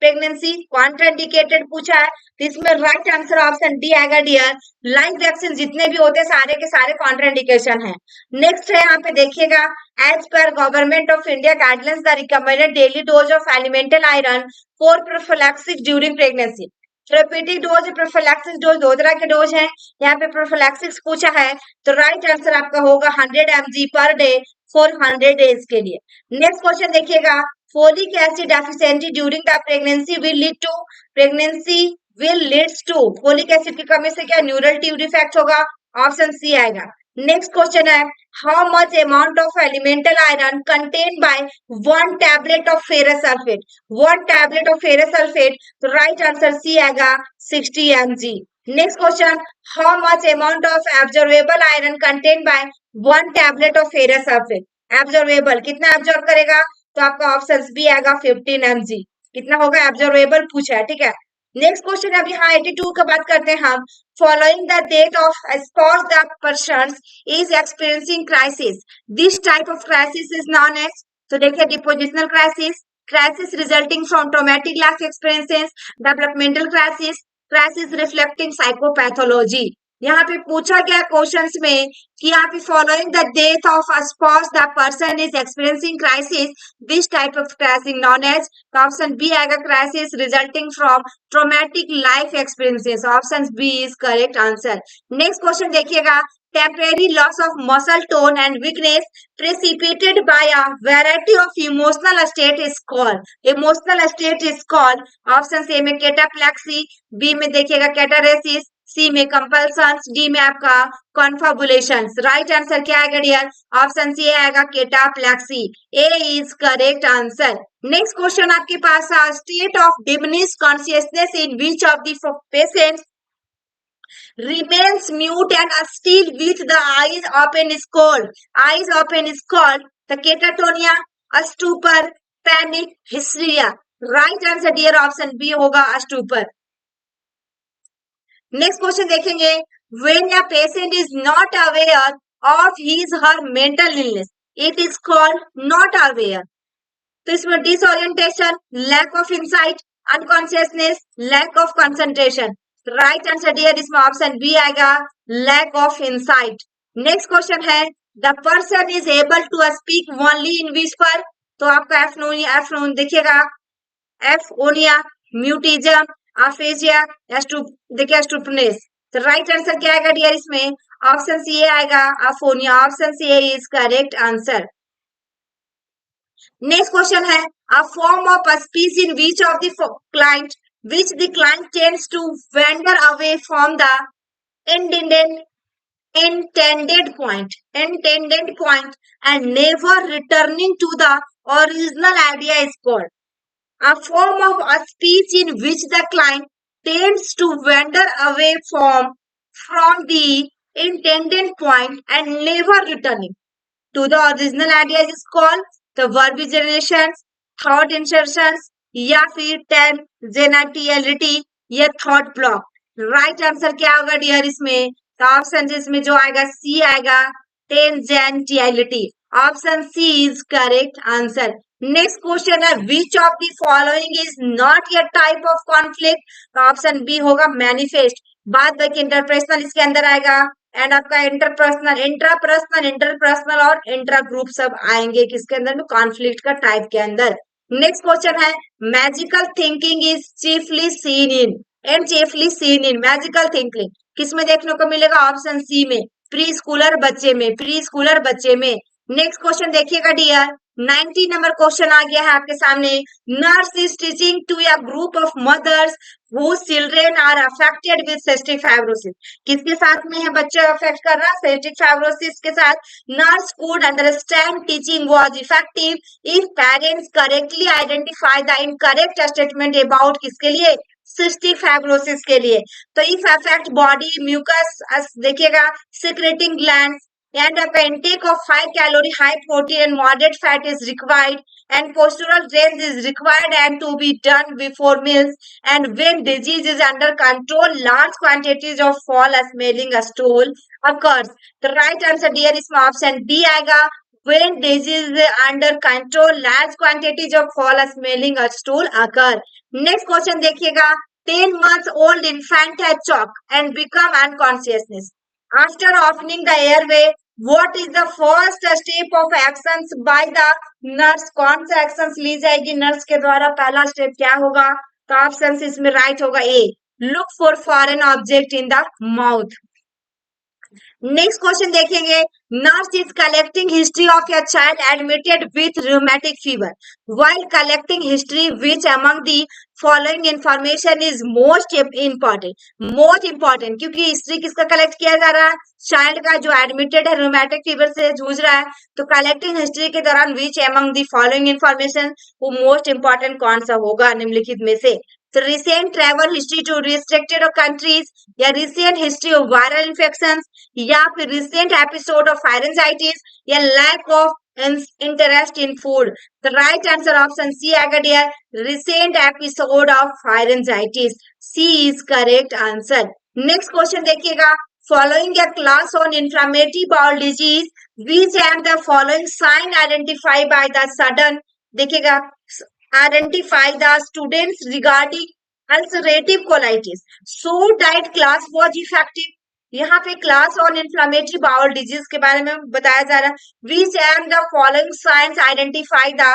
pregnancy? Contraindicated पूछा है, तो इसमें राइट आंसर ऑप्शन डी आएगा डियर, लाइव वैक्सीन जितने भी होते हैं सारे के सारे कॉन्ट्राइंडिकेशन है। नेक्स्ट है, यहाँ पे देखिएगा, as per government of India guidelines the recommended daily dose of elemental iron for prophylaxis during pregnancy. Therapeutic dose, prophylaxis dose, दो तरह के डोज हैं। यहाँ पे प्रोफिलैक्सिस पूछा है, तो राइट आंसर आपका होगा 100 mg per day for 100 days के लिए। नेक्स्ट क्वेश्चन देखिएगा, folic acid deficiency during the pregnancy will lead to, pregnancy will leads to, folic acid की कमी से क्या? न्यूरल ट्यूब डिफेक्ट होगा, ऑप्शन सी आएगा। नेक्स्ट क्वेश्चन है, how much amount of elemental iron contain by 1 tablet of ferrous sulphate? 1 tablet of ferrous sulphate, तो राइट आंसर सी आएगा, 60 mg। Next question, how much amount of absorbable iron contain by 1 tablet of ferrous sulphate? Absorbable कितना एब्जॉर्ब करेगा? तो आपका ऑप्शन बी आएगा, 15 mg। कितना होगा एब्जॉर्बेबल पूछा है, ठीक है। नेक्स्ट क्वेश्चन अभी हाँ 82 का बात करते हैं हम, following the date of spot the person is experiencing crisis, this type of crisis is known as, तो देखिए dispositional crisis, crisis resulting from traumatic life experiences, developmental crisis, crisis reflecting psychopathology. यहाँ पे पूछा गया क्वेश्चंस में कि यहाँ पे following the death of a spot the person is experiencing crisis, this type of crisis known as, तो ऑप्शन बी आएगा, crisis resulting from traumatic life experiences, option B is correct answer. Next question देखिएगा, temporary loss of muscle tone and weakness precipitated by a variety of emotional state is called, emotional state is called, option A में कैटाप्लेक्सी, बी में देखिएगा कैटारेसिस, सी में कंपल्सन, डी में आपका कॉन्फाबुलेशन। राइट आंसर क्या आएगा डियर? ऑप्शन सी आएगा, cataplexy, A is correct answer. Next question आपके पास है, state of diminished consciousness in which of the patients remains mute and still with the eyes open is called, eyes open is called the catatonia, stupor, panic, hysteria। right answer dear option B होगा stupor। next question देखेंगे, when a patient is not aware of his her mental illness it is called not aware, तो इसमें disorientation, lack of insight, unconsciousness, lack of concentration। Right answer dear इसमें ऑप्शन बी आएगा, lack of insight. Next question है, the person is able to speak only in whisper, तो आपका एफ देखिएगा, एफ ओनिया, म्यूटिज्म, अफेजिया, देखिए स्टूपनेस, तो राइट आंसर क्या आएगा डियर इसमें? ऑप्शन सी आएगा aphonia. Option C is correct answer. Next question है a form of a speech in which of the client which the client tends to wander away from the intended intended point and never returning to the original idea is called a form of a speech in which the client tends to wander away from the intended point and never returning to the original idea is called the verb generation, thought insertions या फिर टेंजेंटियलिटी या थॉट ब्लॉक। राइट आंसर क्या होगा डियर इसमें? तो ऑप्शन इसमें जो आएगा सी आएगा tangentiality. Option C is correct answer. Next question है which of the following is not a type of conflict? तो ऑप्शन बी होगा मैनिफेस्ट। बाद बाकी इंटरपर्सनल इसके अंदर आएगा एंड आपका इंटरपर्सनल इंटरपर्सनल और इंट्रा ग्रुप सब आएंगे किसके अंदर में? कॉन्फ्लिक्ट का टाइप के अंदर। नेक्स्ट क्वेश्चन है magical thinking is chiefly seen in magical thinking किसमें देखने को मिलेगा? ऑप्शन सी में प्री स्कूलर बच्चे में। नेक्स्ट क्वेश्चन देखिएगा डियर 90 नंबर क्वेश्चन आ गया है आपके सामने। Nurse is teaching to a group of mothers whose children are affected with cystic fibrosis. किसके साथ में है बच्चे अफेक्ट कर रहा है? cystic fibrosis के साथ। Nurse could understand teaching was effective if parents correctly identify the incorrect statement about किसके लिए? cystic fibrosis के लिए। तो if affect body mucus देखिएगा secreting glands and the intake of high calorie, high protein and moderate fat is required and postural range is required and to be done before meals and when disease is under control large quantities of fall smelling stool occurs. The right answer dear इसमें ऑप्शन डी आएगा when disease is under control large quantities of fall smelling stool occur. Next question देखिएगा 10 months old infant has shock and become unconsciousness after opening the airway. What is the first step of actions by the nurse? कौन सा एक्शंस ली जाएगी नर्स के द्वारा? पहला स्टेप क्या होगा? तो ऑप्शन इसमें राइट होगा a look for foreign object in the mouth. Next question देखेंगे nurse is collecting history of a child admitted with rheumatic fever while collecting history which among the following information is most important क्योंकि हिस्ट्री किसका कलेक्ट किया जा रहा है? चाइल्ड का जो एडमिटेड है रूमेटिक फीवर से जूझ रहा है। तो कलेक्टिंग हिस्ट्री के दौरान which among the following information वो मोस्ट इंपॉर्टेंट कौन सा होगा निम्नलिखित में से? तो recent travel history to restricted countries या recent history of viral infection या फिर रिसेंट एपिसोड ऑफ फायरेंजाइटिस या lack of interest in food. तो राइट आंसर ऑप्शन सी आएगा dear recent episode of pharyngitis. C is correct answer. Next question देखिएगा following a class on inflammatory bowel disease which and the following sign identify by the sudden देखिएगा identify the students regarding ulcerative colitis. So diet class was effective. यहाँ पे class on inflammatory bowel disease के बारे में बताया जा रहा है। Which and the following signs identify the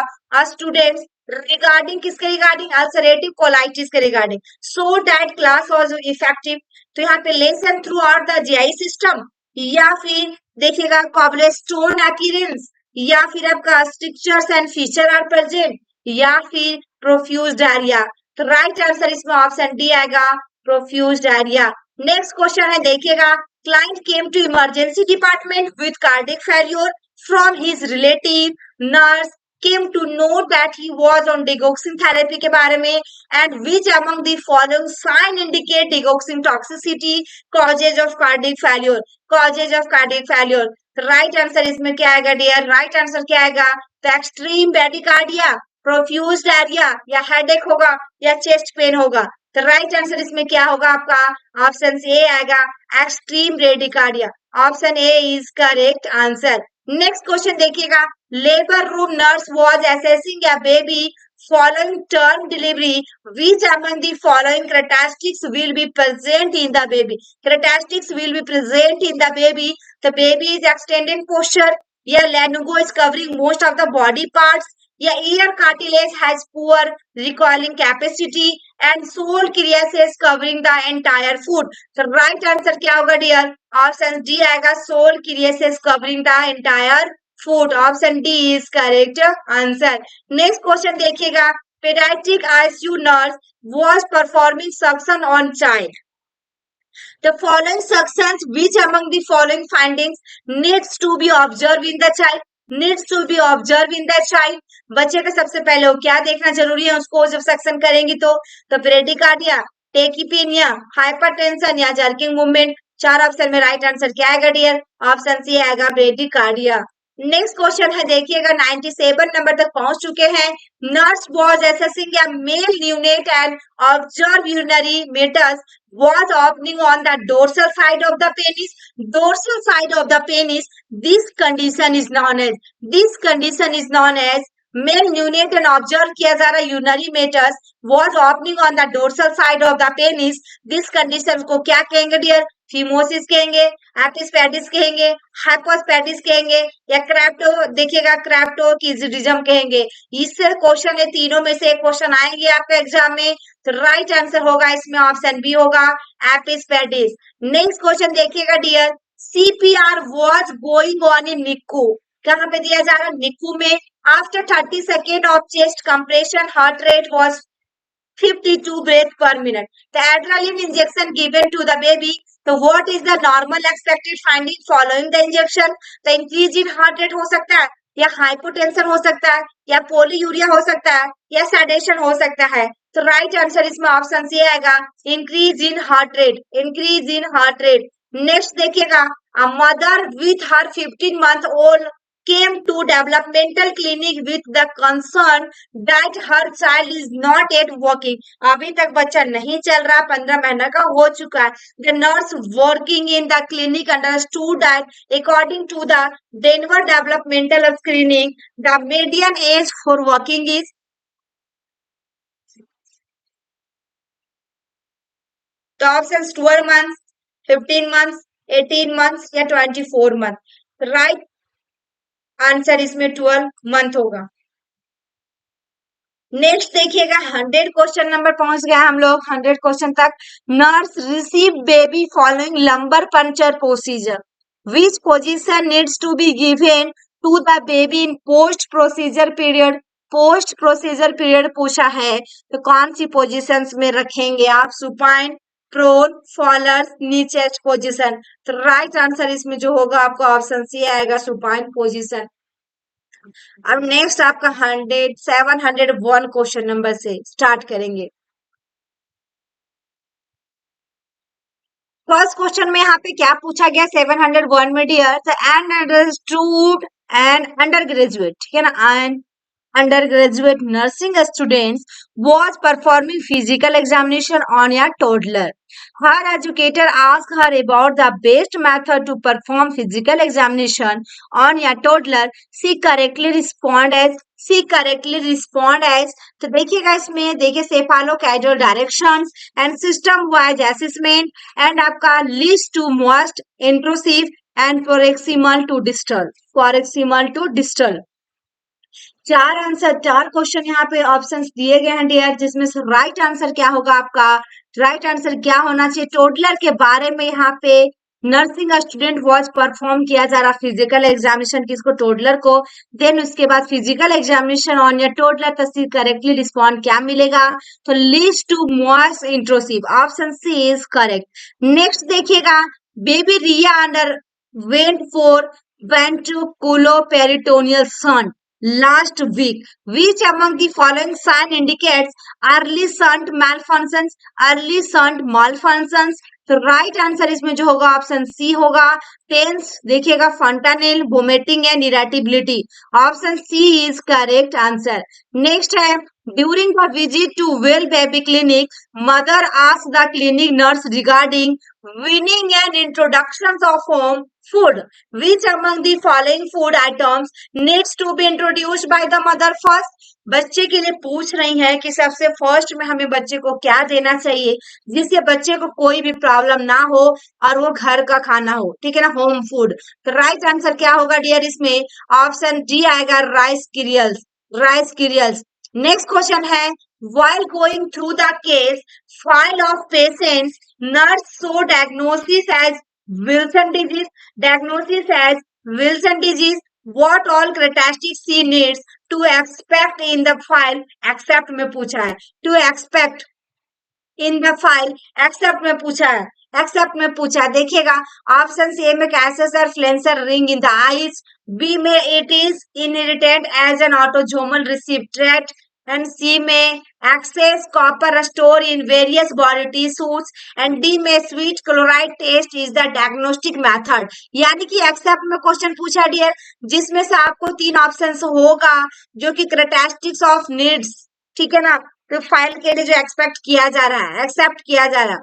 students regarding किसके रिगार्डिंग? अल्सरेटिव कोलाइटिस के regarding. So diet class was effective. तो यहाँ पे lesson throughout the GI system या फिर देखिएगा कॉब्लेस्टोन अपीयरेंस या फिर आपका structures and feature are present या फिर प्रोफ्यूज डायरिया। तो राइट आंसर इसमें ऑप्शन डी आएगा प्रोफ्यूज डायरिया। नेक्स्ट क्वेश्चन है देखिएगा client came to emergency department with cardiac failure from his relative nurse came to know that he was on digoxin therapy के बारे में and which among the following sign indicate digoxin toxicity causes of cardiac failure. Right answer इसमें क्या आएगा डियर? राइट आंसर क्या आएगा? तो एक्सट्रीम ब्रैडिकार्डिया, प्रोफ्यूज डायरिया या हेडेक होगा या चेस्ट पेन होगा। तो राइट आंसर इसमें क्या होगा आपका? ऑप्शन ए आएगा extreme bradycardia. Option A is correct answer. Next question देखिएगा labour room nurse was assessing a baby following term delivery which among the following characteristics will be present in the baby? Characteristics will be present in the baby. The baby is extended posture या lanugo is covering most of the body parts या ear cartilage has poor recoiling capacity and sole creases covering the entire foot. तो राइट आंसर क्या होगा डियर? ऑप्शन डी आएगा, sole creases covering the entire foot. Option D is correct answer. Next question देखिएगा, paediatric ICU nurse was performing suction on child. The following suctions, which among the following findings needs to be observed in the child? Needs to be observed in the child. बच्चे का सबसे पहले वो क्या देखना जरूरी है उसको जब सक्शन करेंगी तो ब्रेडिकार्डिया, टेकिपीनिया, हाइपरटेंशन या जर्किंग मूवमेंट। चार ऑप्शन में राइट आंसर क्या आएगा डियर? ऑप्शन सी आएगा ब्रेडिकार्डिया। नेक्स्ट क्वेश्चन है देखिएगा, 97 नंबर तक पहुंच चुके हैं। Nurse was assessing a male neonate and observe urinary meatus was opening on the dorsal side of the penis. Dorsal side of the penis. This condition is known as male neonate and observe किया जा रहा urinary matters was opening on the dorsal side of the penis. This condition को क्या कहेंगे डियर? फिमोसिस कहेंगे, एपिस्पेडिस कहेंगे, हाइपोस्पेडिस कहेंगे या क्रैप्टो, देखिएगा क्रैप्टोकिजिडिज्म कहेंगे। इससे क्वेश्चन है तीनों में से एक क्वेश्चन आएंगे आपके एग्जाम में, तो राइट आंसर होगा इसमें ऑप्शन बी होगा, एपिस्पेडिस। नेक्स्ट क्वेश्चन देखिएगा dear, CPR was going on in NICU. कहां पे दिया जा रहा है? निक्कू में। After 30 second of chest compression heart rate was 52 breath per minute. The adrenaline injection given to the baby. So what is the normal expected finding following the injection? The increase in heart rate हो सकता है, या हाइपोटेंशन हो सकता है, या पोलीयूरिया हो सकता है, या सेडेशन हो सकता है। तो राइट आंसर इसमें ऑप्शन सी आएगा, increase in heart rate, increase in heart rate. Next देखिएगा, a mother with her 15-month-old came to developmental clinic with the concern that her child is not yet walking. अभी तक बच्चा नहीं चल रहा, 15 महीना का हो चुका है। The nurse working in the clinic understood that according to the Denver developmental screening, the median age for walking is the options 12 months, 15 months, 18 months या 24 months. Right आंसर इसमें 12 मंथ होगा। नेक्स्ट देखिएगा, 100 क्वेश्चन नंबर पहुंच गया हम लोग, 100 क्वेश्चन तक। Nurse receive baby following lumbar puncture procedure, which position needs to be given to the baby in post procedure period. Post procedure period पूछा है तो कौन सी पोजीशंस में रखेंगे आप? Supine, prone, Fowler, knee chest position. तो राइट आंसर इसमें जो होगा आपका ऑप्शन सी आएगा, सुपाइन पोजीशन। अब नेक्स्ट आपका 701 क्वेश्चन नंबर से स्टार्ट करेंगे। फर्स्ट क्वेश्चन में यहाँ पे क्या पूछा गया 701 में dear? And understood and undergraduate, ठीक है ना, and undergraduate nursing students was performing physical examination on a toddler. Her educator asked her about the best method to perform physical examination on a toddler. She correctly respond as तो देखिएगा इसमें देखिए cephalocaudal directions and system wise assessment and आपका least to most intrusive and proximal to distal। चार क्वेश्चन यहाँ पे ऑप्शंस दिए गए हैं डियर, जिसमें से राइट आंसर क्या होगा आपका? राइट आंसर क्या होना चाहिए? टोडलर के बारे में यहाँ पे नर्सिंग स्टूडेंट वॉज परफॉर्म किया जा रहा फिजिकल एग्जामिनेशन किसको? टोडलर को। देन उसके बाद physical examination on your toddler, तो करेक्टली रिस्पॉन्ड क्या मिलेगा? तो least to most intrusive, option C is correct. Next देखिएगा, baby Riya under for ventriculoperitoneal shunt last week. Which among the following sign indicates early shunt malfunctions? तो राइट आंसर इसमें जो होगा ऑप्शन सी होगा, टेंस, देखिएगा fontanelle, vomiting and irritability. Option C is correct answer. Next है, during the visit to well baby clinic, mother asked the clinic nurse regarding weaning and introductions of home food. Which among the following food items needs to be introduced by the mother first? बच्चे के लिए पूछ रही है कि सबसे फर्स्ट में हमें बच्चे को क्या देना चाहिए जिससे बच्चे को कोई भी प्रॉब्लम ना हो और वो घर का खाना हो, ठीक है ना, होम फूड। तो राइट आंसर क्या होगा डियर इसमें? ऑप्शन डी आएगा, rice cereals. Rice cereals. Next question है, while going through the case file of patients, nurse saw diagnosis as Wilson disease. Diagnosis as Wilson disease. What all characteristics she needs to expect in the file except में पूछा है, to expect in the file except में पूछा है, एक्सेप्ट में पूछा है, देखिएगा ऑप्शन ए में Kayser Fleischer ring in the eyes, B में it is inherited as an autosomal recessive trait, and C में excess copper store in various body tissues, and D में sweat chloride test is the diagnostic method. यानी कि एक्सेप्ट में क्वेश्चन पूछा डियर, जिसमें से आपको 3 ऑप्शन होगा जो कि कैरेक्टरिस्टिक्स ऑफ नीड्स, ठीक है ना, तो फाइल के लिए जो एक्सपेक्ट किया जा रहा है, एक्सेप्ट किया जा रहा है,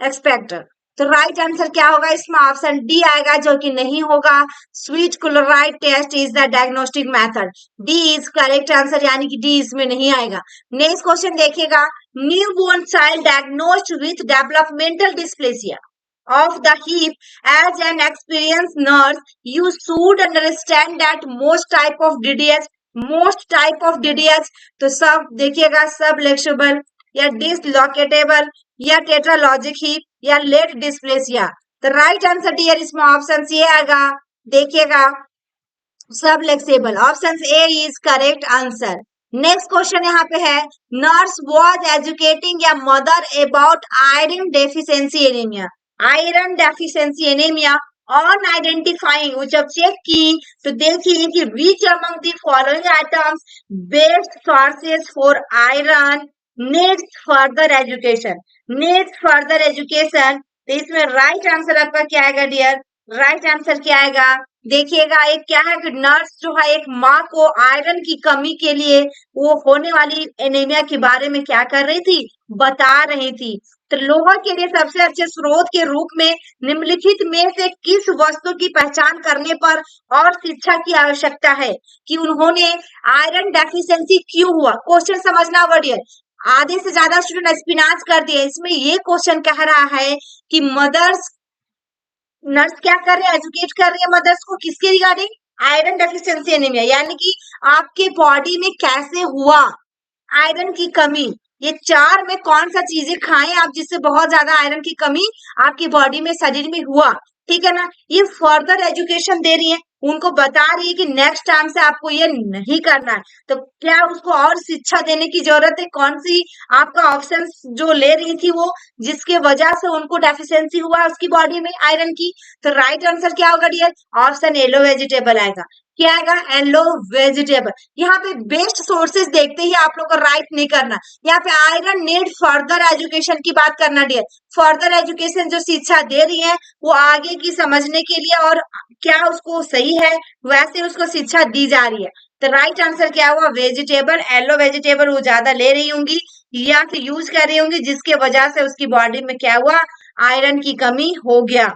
एक्सपेक्ट, तो राइट आंसर क्या होगा इसमें? ऑप्शन डी आएगा, जो कि नहीं होगा। Sweat chloride test is the diagnostic method, D is correct answer, यानी कि डी इसमें नहीं आएगा। नेक्स्ट क्वेश्चन देखिएगा, newborn child diagnosed with developmental dysplasia of the hip. As an experienced nurse, you should understand that most type of DDS, तो सब देखिएगा, सब फ्लेक्सिबल या डिसलोकेटेबल या टेट्रालॉजिक हिप या लेट डिस्प्लेसिया, तो राइट आंसर डियर इसमें ऑप्शन सी आएगा, देखिएगा सब flexible, option A is correct answer. Next question यहाँ पे है, नर्स वाज एजुकेटिंग या mother about iron deficiency anaemia, iron deficiency anaemia on identifying, वो जब चेक की तो देखिए कि विच among the following items best sources for iron needs further education, needs further education, तो इसमें राइट आंसर आपका क्या आएगा डियर? राइट आंसर क्या आएगा? देखिएगा, एक क्या है कि नर्स जो है एक माँ को आयरन की कमी के लिए वो होने वाली एनीमिया के बारे में क्या कर रही थी, बता रही थी। तो लोहा के लिए सबसे अच्छे स्रोत के रूप में निम्नलिखित में से किस वस्तु की पहचान करने पर और शिक्षा की आवश्यकता है कि उन्होंने आयरन डेफिशिएंसी क्यों हुआ? क्वेश्चन समझना बढ़िया, आधे से ज्यादा स्टूडेंट स्पिनाच कर दिए। इसमें ये क्वेश्चन कह रहा है कि नर्स क्या कर रहे हैं, एजुकेट कर रही है मदर्स को किसके रिगार्डिंग? आयरन डेफिशिएंसी एनीमिया, यानी कि आपके बॉडी में कैसे हुआ आयरन की कमी, ये 4 में कौन सा चीजें खाएं आप जिससे बहुत ज्यादा आयरन की कमी आपकी बॉडी में शरीर में हुआ, ठीक है ना। ये फर्दर एजुकेशन दे रही है, उनको बता रही है कि नेक्स्ट टाइम से आपको ये नहीं करना है, तो क्या उसको और शिक्षा देने की जरूरत है? कौन सी आपका ऑप्शन जो ले रही थी वो, जिसके वजह से उनको डेफिशिएंसी हुआ उसकी बॉडी में आयरन की, तो राइट आंसर क्या होगा डियर? ऑप्शन येलो वेजिटेबल आएगा। क्या आएगा? Yellow vegetable. यहाँ पे बेस्ट सोर्सेज देखते ही आप लोग को राइट नहीं करना, यहाँ पे आयरन नीड फर्दर एजुकेशन की बात करना डियर। फर्दर एजुकेशन जो शिक्षा दे रही है वो आगे की समझने के लिए और क्या उसको सही है वैसे उसको शिक्षा दी जा रही है, तो राइट आंसर क्या हुआ? वेजिटेबल, येलो वेजिटेबल वो ज्यादा ले रही होंगी या फिर यूज कर रही होंगी, जिसके वजह से उसकी बॉडी में क्या हुआ? आयरन की कमी हो गया।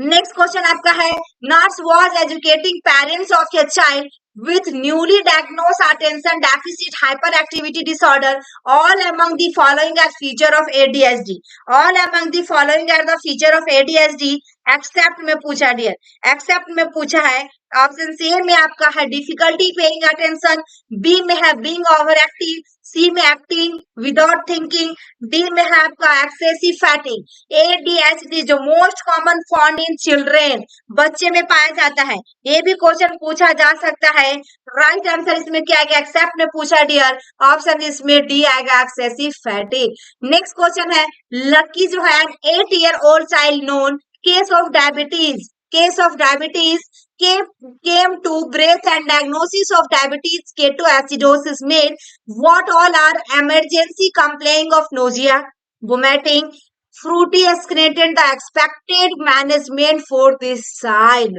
नेक्स्ट क्वेश्चन आपका है, nurse was educating parents of a child with newly diagnosed attention deficit hyperactivity disorder. All among the following are feature of ADHD. All among the following are the feature of ADHD except में पूछा डियर, एक्सेप्ट में पूछा है। ऑप्शन सी में आपका है डिफिकल्टी पेइंग अटेंशन, बी में है बीइंग ओवर एक्टिव, सी में एक्टिंग विदाउट थिंकिंग, डी में है आपका एक्सेसिव फैटिंग। एडीएचडी जो most common found in children, बच्चे में पाया जाता है, ये भी क्वेश्चन पूछा जा सकता है। राइट आंसर इसमें क्या आएगा? एक्सेप्ट में पूछा डियर, ऑप्शन इसमें डी आएगा, एक्सेसिव फैटिग। नेक्स्ट क्वेश्चन है, लकी जो है 8 year old child known case of diabetes came to breath and diagnosis of diabetes ketoacidosis made. What all are emergency complaint of nausea, vomiting, fruity excretion, the expected management for this child?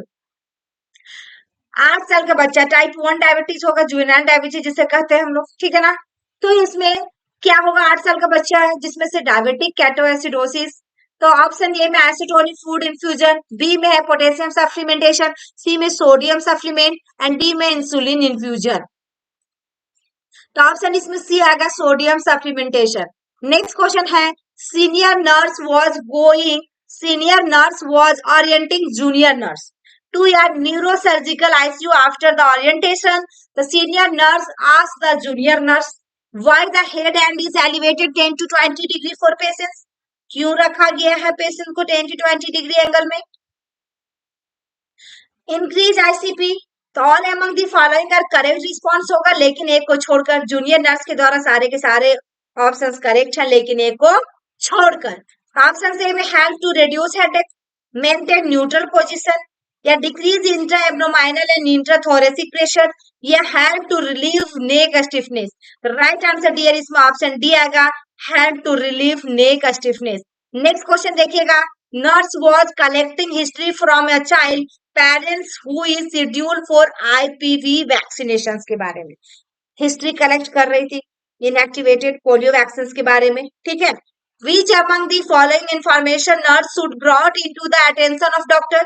8 साल का बच्चा, टाइप 1 डायबिटीज होगा, जुवेनाइल डायबिटीज जिसे कहते हैं हम लोग, ठीक है ना। तो इसमें क्या होगा? 8 साल का बच्चा है जिसमें से डायबिटिक केटोएसिडोसिस, तो ऑप्शन ए में एसिटोनिक फूड इन्फ्यूजन, बी में है पोटेशियम सप्लीमेंटेशन, सी में सोडियम सप्लीमेंट, एंड डी में इंसुलिन इन्फ्यूजन। तो ऑप्शन इसमें सी आएगा, सोडियम सप्लीमेंटेशन। नेक्स्ट क्वेश्चन है, senior nurse was orienting junior nurse to a neurosurgical ICU after the orientation. The senior nurse asked the junior nurse why the head end is elevated 10 to 20 degree for patients. क्यों रखा गया है पेशेंट को 10 to 20 डिग्री एंगल में? इंक्रीज आईसीपी, तो all among the following are correct response होगा, लेकिन एक को छोड़कर। जूनियर नर्स के द्वारा सारे के सारे ऑप्शंस करेक्ट हैं, लेकिन एक को छोड़कर। ऑप्शन ए में help to reduce headache, maintain neutral position, या decrease intra abdominal and intrathoracic pressure, या help to relieve neck stiffness. Right answer dear इसमें ऑप्शन डी आएगा, help to relieve neck stiffness. Next question देखिएगा, nurse was collecting history from a child parents who is scheduled for IPV vaccinations के बारे में हिस्ट्री कलेक्ट कर रही थी, इनएक्टिवेटेड पोलियो वैक्सीन के बारे में, ठीक है। Which among the following information nurse should brought into the attention of doctor?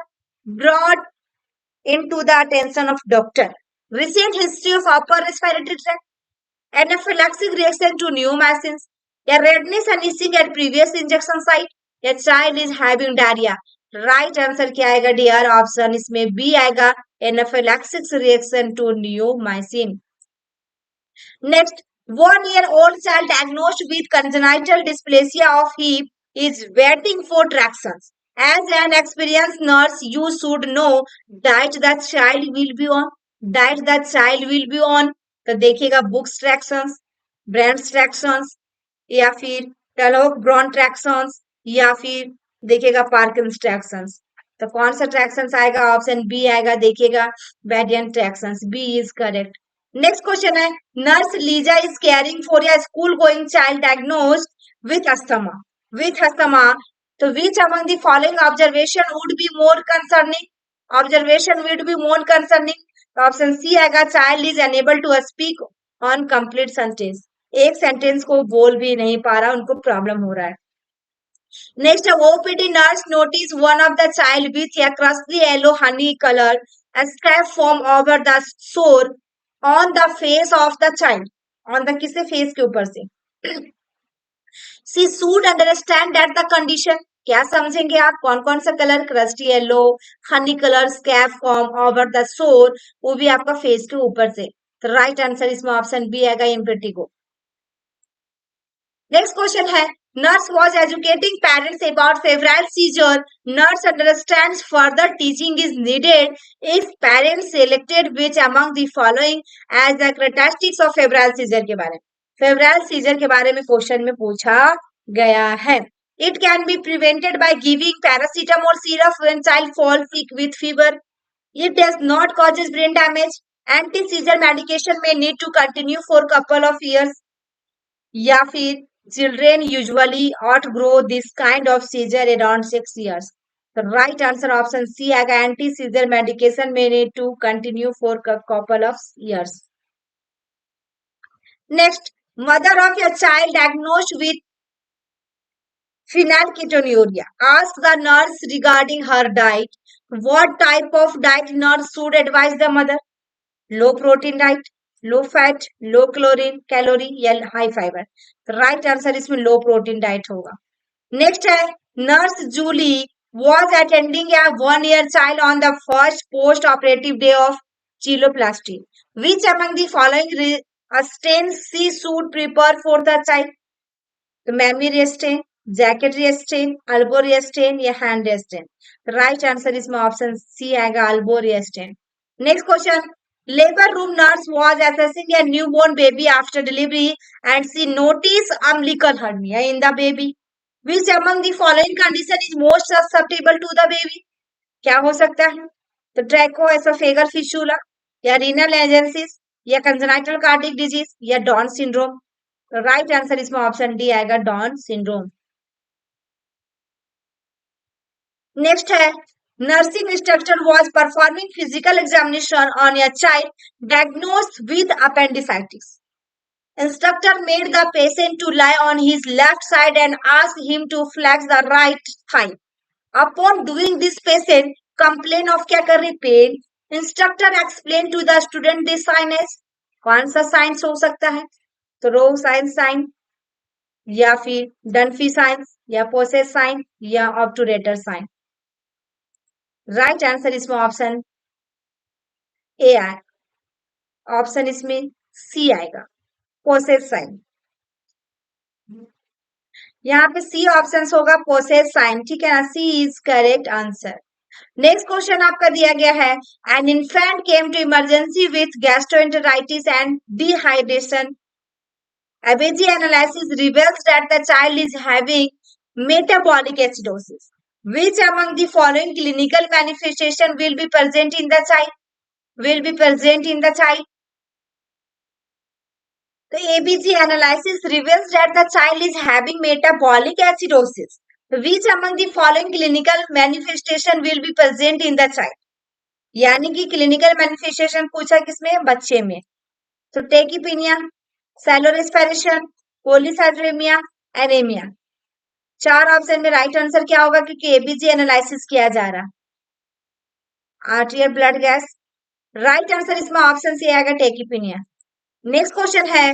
Brought into the attention of doctor. Recent history of upper respiratory tract, anaphylaxis reaction to new medicines, या redness and itching at previous injection site, या child is having diarrhea. Right answer क्या आएगा डियर? ऑप्शन इसमें बी आएगा, anaphylaxis reaction to neomycin. Next, 1-year-old child diagnosed with congenital dysplasia of hip is waiting for tractions. As an experienced nurse, you should know diet the child will be on. Diet the child will be on. तो देखिएगा बुक्स ट्रैक्शंस, ब्रांड्स ट्रैक्शंस, या फिर टेलोक ब्रॉन ट्रैक्शंस, या फिर देखिएगा पार्किंस ट्रैक्शंस। तो कौन सा ट्रैक्शंस आएगा? ऑप्शन बी आएगा, देखिएगा वेडियन tractions, B is correct. Next question है, nurse Lisa is caring for a school going child diagnosed with asthma. With asthma, तो which among the following observation would be more concerning? Observation would be more concerning, तो ऑप्शन सी आएगा, child is unable to speak on complete sentence. एक सेंटेंस को बोल भी नहीं पा रहा, उनको प्रॉब्लम हो रहा है। Next, a OPD nurse noticed one of the child with a crusty yellow honey color scab form over the sore on the face of the child. On the किससे face के ऊपर से? She should understand that the condition. क्या समझेंगे आप? कौन कौन सा colour? Crusty yellow, Honey colour, scab form over the सोर, वो भी आपका फेस के ऊपर से। तो राइट आंसर इसमें ऑप्शन बी आएगा, इम्पेटिगो। नेक्स्ट क्वेश्चन है, nurse was educating parents about febrile seizure. Nurse understands further teaching is needed if parents selected which among the following as the characteristics of febrile seizure के बारे में। febrile seizure के बारे में क्वेश्चन में पूछा गया है। It can be prevented by giving paracetamol syrup when child falls sick with fever. It does not causes brain damage. Anti-seizure medication may need to continue for couple of years. या फिर children usually outgrow this kind of seizure around 6 years. The right answer option C आएगा, anti-seizure medication may need to continue for a couple of years. Next, mother of a child diagnosed with phenylketonuria asked the nurse regarding her diet. What type of diet nurse should advise the mother? Low protein diet, low fat, low calorie, या हाई फाइबर। तो राइट आंसर इसमें लो प्रोटीन डाइट होगा। नेक्स्ट है, nurse Julie was attending a 1-year child on the first post operative day of cheiloplasty. Which among the following restraints she should prepare for the child? तो mummy restraint, jacket restraint, elbow restraint, या हैंड रेस्टेन। राइट आंसर इसमें ऑप्शन सी आएगा, elbow restraint. Next question, labor room nurse was assessing a newborn baby after delivery and she noticed umbilical hernia in the baby. Which among the following condition is most susceptible to the baby? क्या हो सकता है? तो ट्रैकोएसोफेगल फिस्टुला, या रीनल एजेंसिस, या कंजेनाइटल कार्डिक डिजीज, या डॉन सिंड्रोम। तो राइट आंसर इसमें ऑप्शन डी आएगा, डॉन सिंड्रोम। नेक्स्ट है, nursing instructor was performing physical examination on a child diagnosed with appendicitis. Instructor made the patient to lie on his left side and asked him to flex the right thigh. Upon doing this, patient complained of क्या कर रही? Pen. Instructor explained to the student this sign is, कौन सा साइंस हो सकता है? तो रो साइन, या फिर डनफी साइन, या पोसेस साइन, या ऑब्टुरेटर साइन। राइट आंसर इसमें ऑप्शन ए आए, ऑप्शन इसमें सी आएगा, पोसेस साइन। यहाँ पे सी ऑप्शन होगा पोसेस साइन, ठीक है ना, C is correct answer. Next question आपका दिया गया है, an infant came to emergency with gastroenteritis and dehydration. ABG analysis reveals that the child is having metabolic acidosis. Which among the following clinical manifestation will be present in the child? Will be present in the child. The ABG analysis reveals that the child is having metabolic acidosis. Which among the following clinical manifestation will be present in the child? यानी कि क्लिनिकल मैनिफेस्टेशन पूछा किसमें, बच्चे में। तो टेकिपीनिया, सैलो रेस्पिरेशन, पोलीसाइड्रेमिया, एनीमिया। चार ऑप्शन में राइट आंसर क्या होगा, क्योंकि एबीजी एनालिसिस किया जा रहा। आर्टियल ब्लड गैस, राइट आंसर इसमें ऑप्शन सी आएगा, टेकिपीनिया। नेक्स्ट क्वेश्चन है,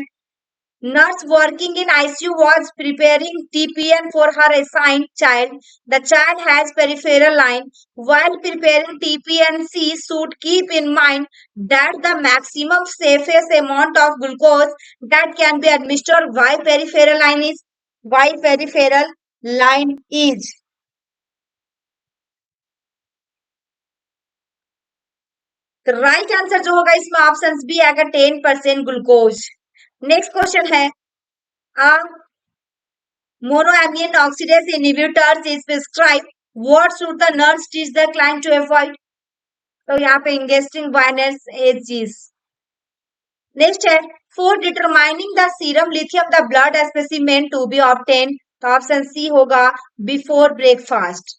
nurse working in ICU was preparing TPN for her assigned child. The child has peripheral line. While preparing TPN, she should keep in mind that the maximum safest amount of glucose that can be administered by peripheral line is, by peripheral line is. तो राइट आंसर जो होगा इसमें ऑप्शन बी आएगा, 10% ग्लूकोज। नेक्स्ट क्वेश्चन है, monoamine oxidase inhibitors is prescribed. What should the nurse teach the client to avoid? तो यहाँ पे इंगेस्टिंग वायनेस एजीज। नेक्स्ट है, for determining the serum lithium the blood specimen to be obtain, तो ऑप्शन सी होगा, before breakfast.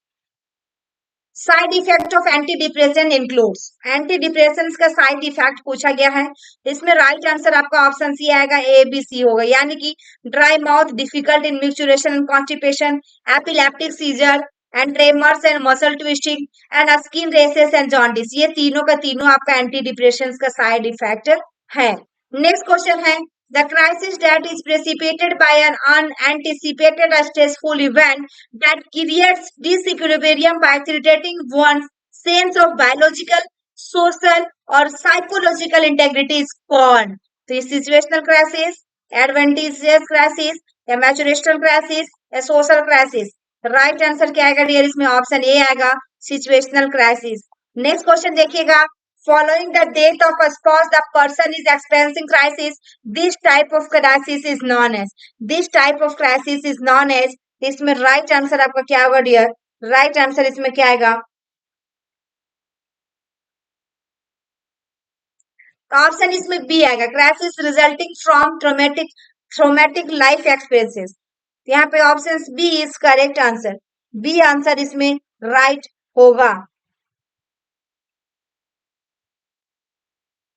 Side effect of anti depression includes, anti depression का साइड इफेक्ट पूछा गया है। इसमें राइट आंसर आपका ऑप्शन सी आएगा, ए बी सी होगा, यानी कि dry mouth, difficult in micturition and constipation, epileptic seizure and tremors and muscle twisting and skin races and jaundice, ये तीनों का तीनों आपका एंटी डिप्रेशन का साइड इफेक्ट है। नेक्स्ट क्वेश्चन है, the crisis that is precipitated by an unanticipated stressful event that creates disequilibrium by irritating one's sense of biological, social or psychological integrity is called. तो ये situational crisis, advantageous crisis, या maturational crisis, या social crisis। राइट आंसर क्या आएगा डियर, इसमें ऑप्शन ए आएगा, सिचुएशनल क्राइसिस। नेक्स्ट क्वेश्चन देखिएगा, following the death of a spouse the person is experiencing crisis. This type of crisis is known as, this type of crisis is known as, इसमें राइट आंसर आपका क्या होगा डियर, राइट आंसर इसमें क्या आएगा, ऑप्शन इसमें बी आएगा, crisis resulting from traumatic life experiences. यहाँ पे option B is correct answer, B answer इसमें राइट होगा।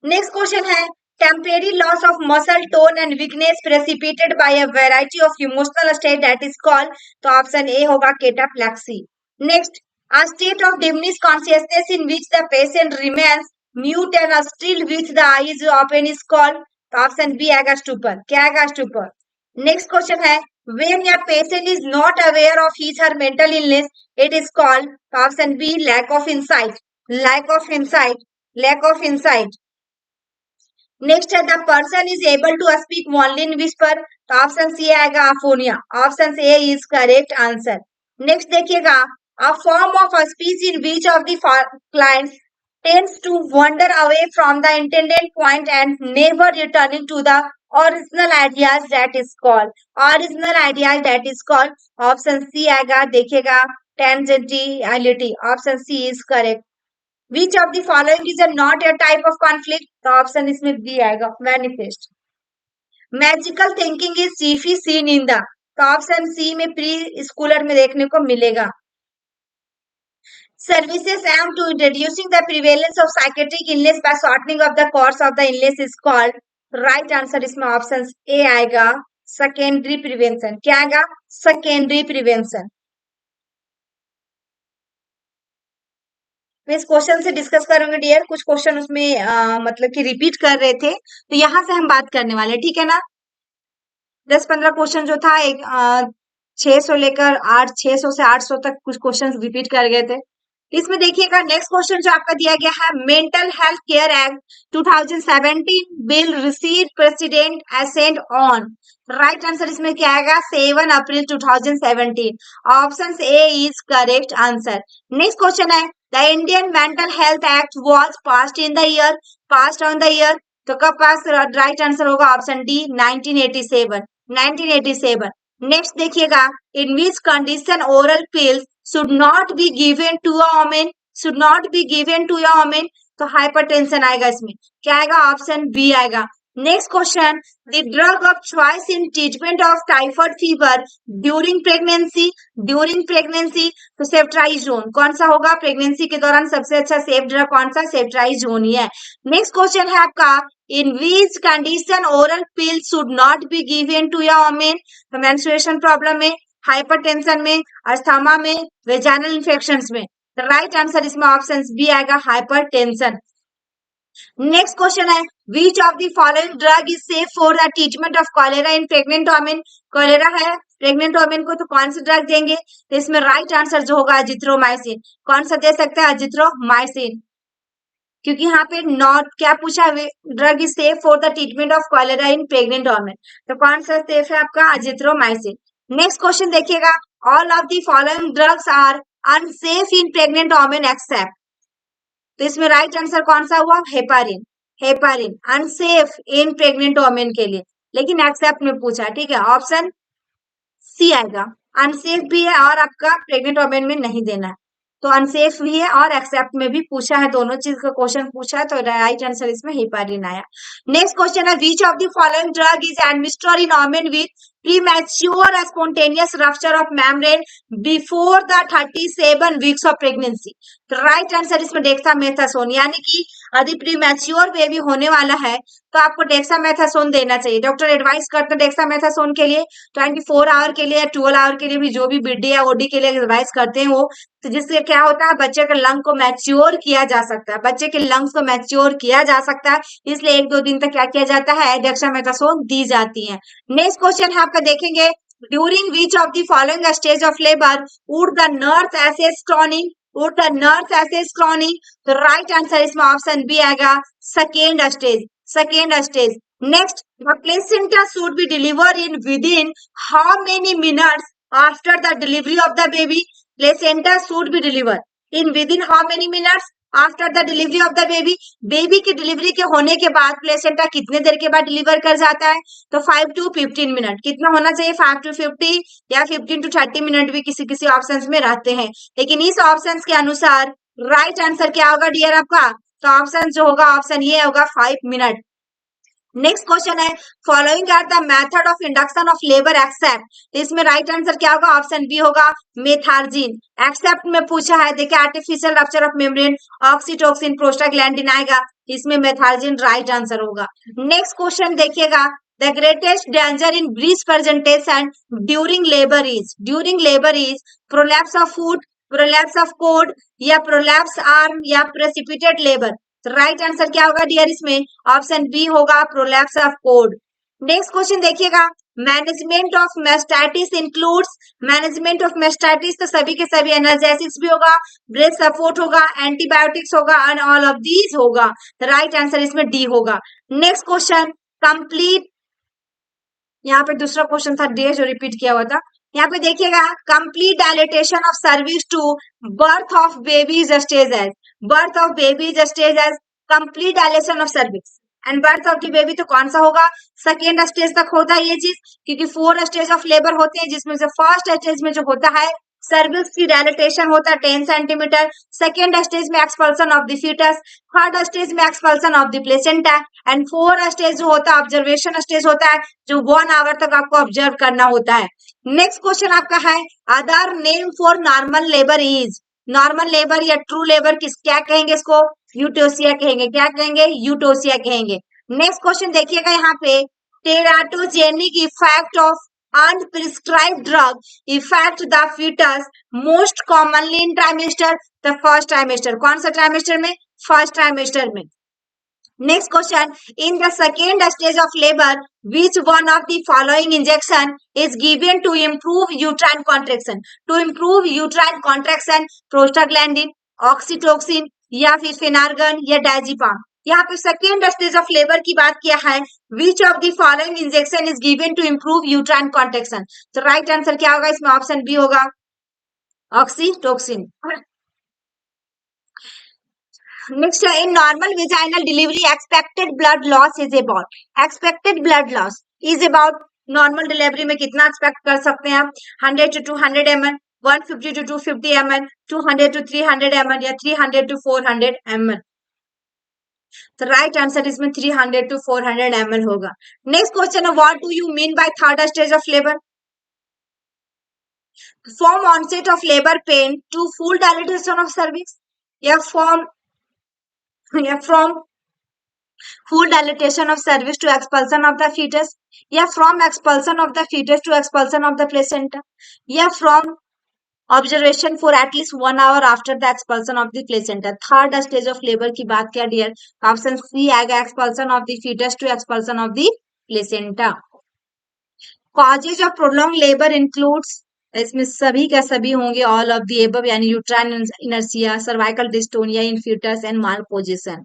नेक्स्ट क्वेश्चन है, temporary loss of muscle tone and weakness precipitated by a variety of emotional state that is called, तो ऑप्शन ए होगा, cataplexy. Next, a state of diminished consciousness in which the patient remains mute and still with the eyes open is called, तो ऑप्शन बी आएगा, स्टूपर। क्या आएगा, स्टूपर। नेक्स्ट क्वेश्चन है, when a patient is not aware of his or mental illness it is called, तो option B, lack of insight, lack of insight, lack of insight। Next है, the person is able to speak only in whisper, तो ऑप्शन सी आएगा, aphonia, option A is correct answer. Next देखिएगा, a form of speech in which of the clients tends to wander away from the intended point and never returning to the original ideas that is called, original ideas that is called, option C आएगा, देखिएगा, tangentiality, option C is correct. Which of the following is a not a type of conflict, तो ऑप्शन इसमें बी आएगा, manifest. Magical thinking is chiefly seen in the, तो ऑप्शन सी में प्री स्कूलर में देखने को मिलेगा। Services aim to reducing the prevalence of psychiatric illness by shortening of the course of the illness is called, right answer इसमें ऑप्शन ए आएगा, सेकेंडरी प्रिवेंशन। क्या आएगा, सेकेंडरी प्रिवेंशन। मैं इस क्वेश्चन से डिस्कस करूंगी डियर, कुछ क्वेश्चन उसमें मतलब कि रिपीट कर रहे थे, तो यहाँ से हम बात करने वाले, ठीक है ना। 10-15 क्वेश्चन जो था, एक 600 लेकर 800 से 800 तक कुछ क्वेश्चन रिपीट कर गए थे। इसमें देखिएगा नेक्स्ट क्वेश्चन जो आपका दिया गया है, mental health care act 2017 bill receive president assent on. Right answer इसमें क्या आएगा, 7 April 2017। Option A is correct answer. Next question है, the Indian mental health act was passed in the year, passed on the year, तो कब पास, राइट आंसर होगा ऑप्शन डी 1987, 1987। नेक्स्ट देखिएगा, in which condition oral pills should not be given to a woman, should not be given to a woman, तो हाइपरटेंशन आएगा इसमें, क्या आएगा, ऑप्शन बी आएगा। Next question, the drug of choice in treatment of typhoid fever during pregnancy, during pregnancy, तो सेफ्ट्राइजोन कौन सा होगा, प्रेगनेंसी के दौरान सबसे अच्छा सेफ ड्रग कौन सा, सेफ्ट्राइजोन ही है। नेक्स्ट क्वेश्चन है आपका, in which condition oral pill should not be given to a women, तो मेंस्ट्रुएशन प्रॉब्लम में, हाइपरटेंशन में, अस्थमा में, वेजाइनल इन्फेक्शंस में, तो राइट आंसर इसमें ऑप्शन बी आएगा, हाइपरटेंशन। नेक्स्ट क्वेश्चन है, which of the following drug is safe for the treatment of cholera in pregnant women, cholera है प्रेग्नेंट वुमेन को, तो कौन सा ड्रग देंगे, तो इसमें राइट आंसर जो होगा अजिथ्रोमाइसिन। कौन सा दे सकते हैं, अजिथ्रोमाइसिन, क्योंकि यहाँ पे नॉट क्या पूछा, drug is safe for the treatment of cholera in pregnant women, तो कौन सा सेफ है आपका, अजिथ्रोमाइसिन। नेक्स्ट क्वेश्चन देखिएगा, all of the following drugs are unsafe in pregnant women except, तो इसमें राइट आंसर कौन सा हुआ, heparin, heparin unsafe in pregnant women के लिए, लेकिन एक्सेप्ट में पूछा, ठीक है, ऑप्शन सी आएगा। अनसेफ भी है और आपका प्रेग्नेंट वुमेन में नहीं देना है, तो अनसेफ भी है और एक्सेप्ट में भी पूछा है, दोनों चीज का क्वेश्चन पूछा है, तो राइट आंसर इसमें हेपारिन आया। नेक्स्ट क्वेश्चन है, which of the following drug is administered in women with premature spontaneous rupture of membrane before the 37 weeks of pregnancy, तो राइट आंसर इसमें डेक्सामेथासोन, यानी कि यदि प्रीमैच्योर बेबी होने वाला है तो आपको डेक्सामेथासोन देना चाहिए। डॉक्टर एडवाइस करते हैं डेक्सामेथासोन के लिए 24 आवर के लिए या 12 आवर के लिए भी, जो भी बीडी या ओडी के लिए एडवाइस करते हैं वो, तो जिससे क्या होता है, बच्चे के लंग को मैच्योर किया जा सकता है, बच्चे के लंग्स को मैच्योर किया जा सकता है, इसलिए 1-2 दिन तक क्या किया जाता है, डेक्सामेथासोन दी जाती है। नेक्स्ट क्वेश्चन है आपका देखेंगे, during which of the following stage of labour would the nurse assess crowning, would the nurse assess crowning, तो राइट आंसर इसमें ऑप्शन बी आएगा, second stage, second stage. Next, the placenta should be deliver in within how many minutes after the delivery of the baby, placenta should be deliver in within how many minutes after the delivery of the baby, baby की डिलीवरी के होने के बाद प्लेसेंटा कितने देर के बाद डिलीवर कर जाता है, तो 5 to 15 मिनट, कितना होना चाहिए, 5 to 50 या 15 to 30 मिनट भी किसी किसी ऑप्शंस में रहते हैं, लेकिन इस ऑप्शंस के अनुसार राइट आंसर क्या होगा डियर आपका, तो ऑप्शन जो होगा, ऑप्शन ये होगा 5 मिनट। नेक्स्ट क्वेश्चन है, following are the method of induction of labour except, तो इसमें राइट आंसर क्या होगा, ऑप्शन बी होगा, मेथार्जिन। एक्सेप्ट में पूछा है, देखिए artificial rupture of membrane, oxytocin, prostaglandin आएगा, इसमें मेथार्जिन राइट आंसर होगा। नेक्स्ट क्वेश्चन देखिएगा, the greatest danger in breech presentation during labour is, during labour is prolapse of foot, prolapse of cord, या प्रोलैप्स आर्म, या प्रेसिपिटेट लेबर, तो राइट आंसर क्या होगा डियर इसमें, ऑप्शन बी होगा, prolapse of cord. Next question देखिएगा, management of mastitis includes, management of mastitis तो सभी के सभी एनाल्जेसिक्स भी होगा, ब्रेस्ट सपोर्ट होगा, एंटीबायोटिक्स होगा, एंड ऑल ऑफ दीज होगा, तो राइट आंसर इसमें डी होगा। नेक्स्ट क्वेश्चन, कंप्लीट, यहाँ पे दूसरा क्वेश्चन था डी जो रिपीट किया हुआ था, यहाँ पे देखिएगा, complete dilatation of cervix to birth of baby is stage as, birth of baby is stage as complete dilation of cervix and birth of the baby, तो कौन सा होगा, सेकेंड स्टेज तक होता है ये चीज, क्योंकि 4 स्टेज ऑफ लेबर होते हैं, जिसमें से फर्स्ट स्टेज में जो होता है सर्विक्स की डायलेटेशन होता है 10 सेंटीमीटर, सेकेंड स्टेज में expulsion of the fetus, third stage में expulsion of the placenta, and 4 stage जो होता है ऑब्जर्वेशन स्टेज होता है, जो 1 आवर तक आपको ऑब्जर्व करना होता है। नेक्स्ट क्वेश्चन आपका है, other name for normal labour is, normal labour या ट्रू लेबर किस क्या कहेंगे इसको, यूटोसिया कहेंगे, क्या कहेंगे, यूटोसिया कहेंगे। नेक्स्ट क्वेश्चन देखिएगा यहाँ पे, teratogenic effect of unprescribed drug affect the fetus most commonly in trimester, the first trimester, कौन सा trimester में, फर्स्ट trimester में। Next question, in the second stage of labour which one of the following injection is given to improve uterine contraction, to improve uterine contraction, prostaglandin, oxytocin या फिर फेनार्गन या डायजीपाम। यहाँ पे सेकेंड स्टेज ऑफ लेबर की बात किया है, which of the following injection is given to improve uterine contraction. तो राइट आंसर क्या होगा इसमें, ऑप्शन बी होगा ऑक्सीटोक्सिन। नेक्स्ट है, in normal vaginal delivery expected blood loss is about, expected blood loss is about, normal delivery में कितना एक्सपेक्ट कर सकते हैं आप, 100 to 200 ml, 150 to 250 ml, 200 to 300 ml या 300 to 400 ml। तो राइट आंसर इसमें 300 to 400 ml होगा। नेक्स्ट क्वेश्चन है, what do you mean by third stage of labour? From onset of labour pain to full dilatation of cervix, या from full dilatation of cervix to expulsion of the fetus, या from expulsion of the fetus to expulsion of the placenta, या from observation for at least 1 hour after the expulsion of the placenta। Third stage of labour की बात किया डियर, ऑप्शन सी आएगा, expulsion of the fetus to expulsion of the placenta। Causes of prolong labour includes, इसमें सभी का सभी होंगे ऑल ऑफ द एबव, यानी uterine inertia, cervical dystonia in fetus and malposition.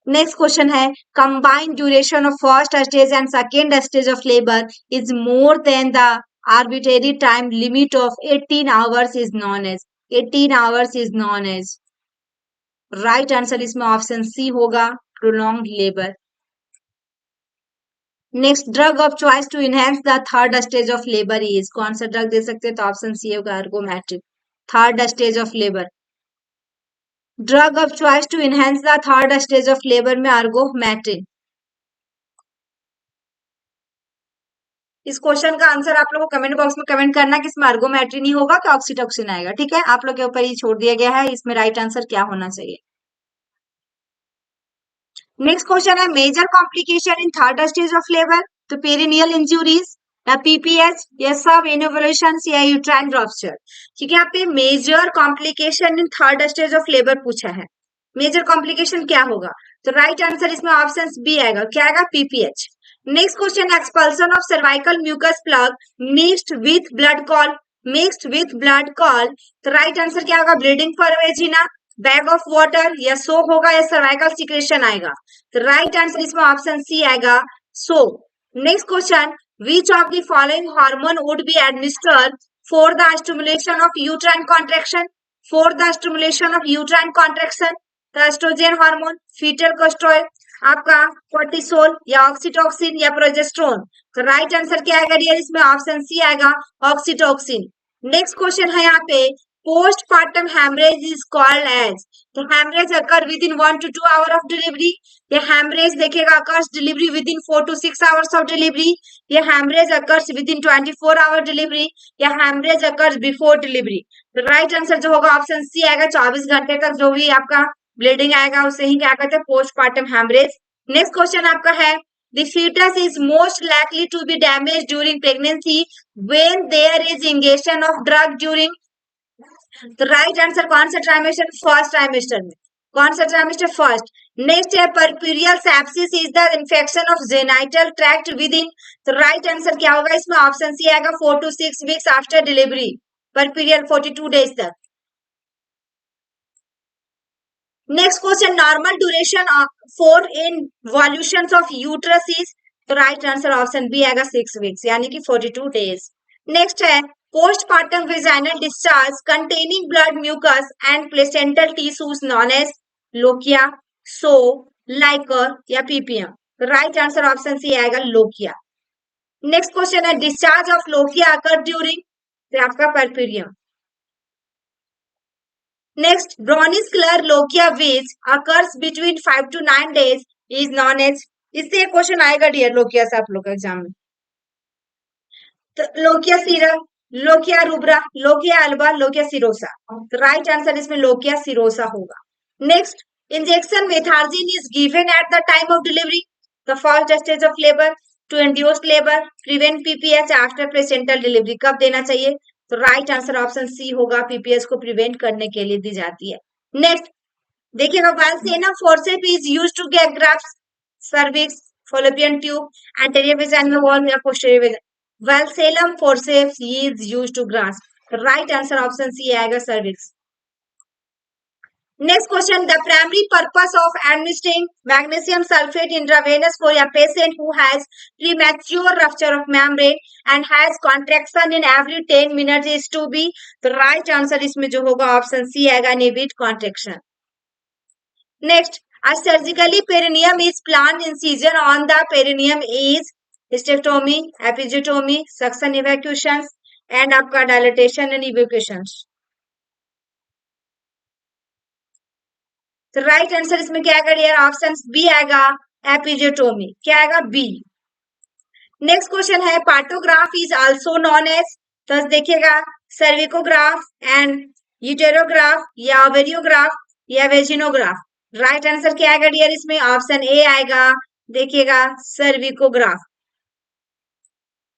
Next question है, combined duration of first stage and second stage of labour is more than the arbitrary time limit of 18 hours is known as, 18 hours is known as. Right answer इसमें ऑप्शन सी होगा, prolong labour. Next, drug of choice to enhance the third stage of labour is, कौन सा ड्रग दे सकते हैं, तो ऑप्शन सी होगा ergometric. Third stage of labour, drug of choice to enhance the third stage of labour में अर्गोमेट्रिन। इस क्वेश्चन का आंसर आप लोगों को कमेंट बॉक्स में कमेंट करना कि इसमें अर्गोमेट्रिन ही होगा कि ऑक्सीटोक्सिन आएगा, ठीक है, आप लोग के ऊपर ही छोड़ दिया गया है, इसमें राइट आंसर क्या होना चाहिए। नेक्स्ट क्वेश्चन है, major complication in third stage of labour, तो पेरिनियल इंजुरीज या पीपीएच या सब इनोवुलेशन या यूट्राइन रप्चर। ठीक है, यहाँ पे major complication in third stage of labour पूछा है, मेजर कॉम्प्लिकेशन क्या होगा, तो राइट आंसर इसमें ऑप्शन बी आएगा, क्या आएगा, PPH. Next question, expulsion of cervical mucus plug mixed with blood call, mixed with blood call, तो राइट आंसर क्या होगा, bleeding for vagina, bag of water, या सो होगा या सर्वाइकल सिक्रेशन आएगा, तो राइट आंसर इसमें ऑप्शन सी आएगा, show. Next question, which of the following hormone would be administered for the stimulation of uterine contraction, for the stimulation of uterine contraction, the estrogen hormone, fetal cortisol, आपका कोर्टिसोल या ऑक्सीटोक्सिन या प्रोजेस्टेरोन, तो राइट आंसर क्या आएगा डियर, इसमें ऑप्शन सी आएगा, ऑक्सीटोक्सिन। नेक्स्ट क्वेश्चन है यहाँ पे, postpartum hemorrhage is called as, तो hemorrhage occur within 1 to 2 hour of delivery, ये hemorrhage देखेगा occurs delivery within 4 to 6 hours of delivery, ये hemorrhage occurs within 24 hour delivery, या hemorrhage occurs before delivery। तो राइट आंसर जो होगा ऑप्शन सी आएगा, 24 घंटे तक जो भी आपका ब्लीडिंग आएगा उसे ही क्या कहते हैं, postpartum hemorrhage। नेक्स्ट क्वेश्चन आपका है, the fetus is most likely to be damaged during pregnancy when there is ingestion of drug during, तो राइट आंसर कौन सा ट्राइमेस्टर, फर्स्ट ट्राइमेस्टर में, कौन सा ट्राइमेस्टर, फर्स्ट। नेक्स्ट है, puerperal sepsis is the infection of genital tract within, तो राइट आंसर क्या होगा इसमें, ऑप्शन सी आएगा, 4 to 6 weeks after delivery, puerperal 42 days तक। Next question, normal duration for involutions of uterus is, तो राइट आंसर ऑप्शन बी आएगा, 6 वीक्स यानी कि 42 डेज। नेक्स्ट है, postpartum vaginal discharge containing blood mucus and placental tissues known as lochia, so, liquor या PPM, right answer option C आएगा, लोकिया। नेक्स्ट क्वेश्चन है, discharge of lochia occur during, तो आपका puerperium. Next, brownish colour lochia which occurs between 5 to 9 days is known as, इससे एक क्वेश्चन आएगा डियर लोकिया से आप लोग का एग्जाम में, तो lochia sera, lochia rubra, lochia alba, lochia serosa, तो राइट आंसर इसमें लोकिया सिरोसा होगा। Next, injection Methergine is given at the time of delivery, the first stage of labour, to induce labour, prevent PPH after placental delivery, कब देना चाहिए, तो राइट आंसर ऑप्शन सी होगा, पीपीएच को प्रिवेंट करने के लिए दी जाती है। नेक्स्ट देखिएगा, vulsellum forceps is used to get grasp cervix, fallopian tube, anterior vaginal wall या posterior vaginal, Valsalem forceps is used to grasp, right answer option C आएगा cervix। Next question, the primary purpose of administering magnesium sulfate intravenous for a patient who has premature rupture of membrane and has contraction in every 10 minutes is to be, the right answer इसमें जो होगा ऑप्शन सी आएगा, inhibit contraction. Next, a surgically perineum is planned incision on the perineum is hysterectomy, episiotomy, suction evacuations and आपका dilatation and evacuations. तो राइट आंसर इसमें क्या आएगा डियर, ऑप्शन बी आएगा, एपिजियोटोमी. क्या आएगा, बी. नेक्स्ट क्वेश्चन है, partograph is also known as, तो देखिएगा सर्विकोग्राफ एंड यूटेरोग्राफ या ओवेरियोग्राफ या वेजिनोग्राफ. राइट आंसर क्या आएगा डियर इसमें, ऑप्शन ए आएगा, देखिएगा सर्विकोग्राफ.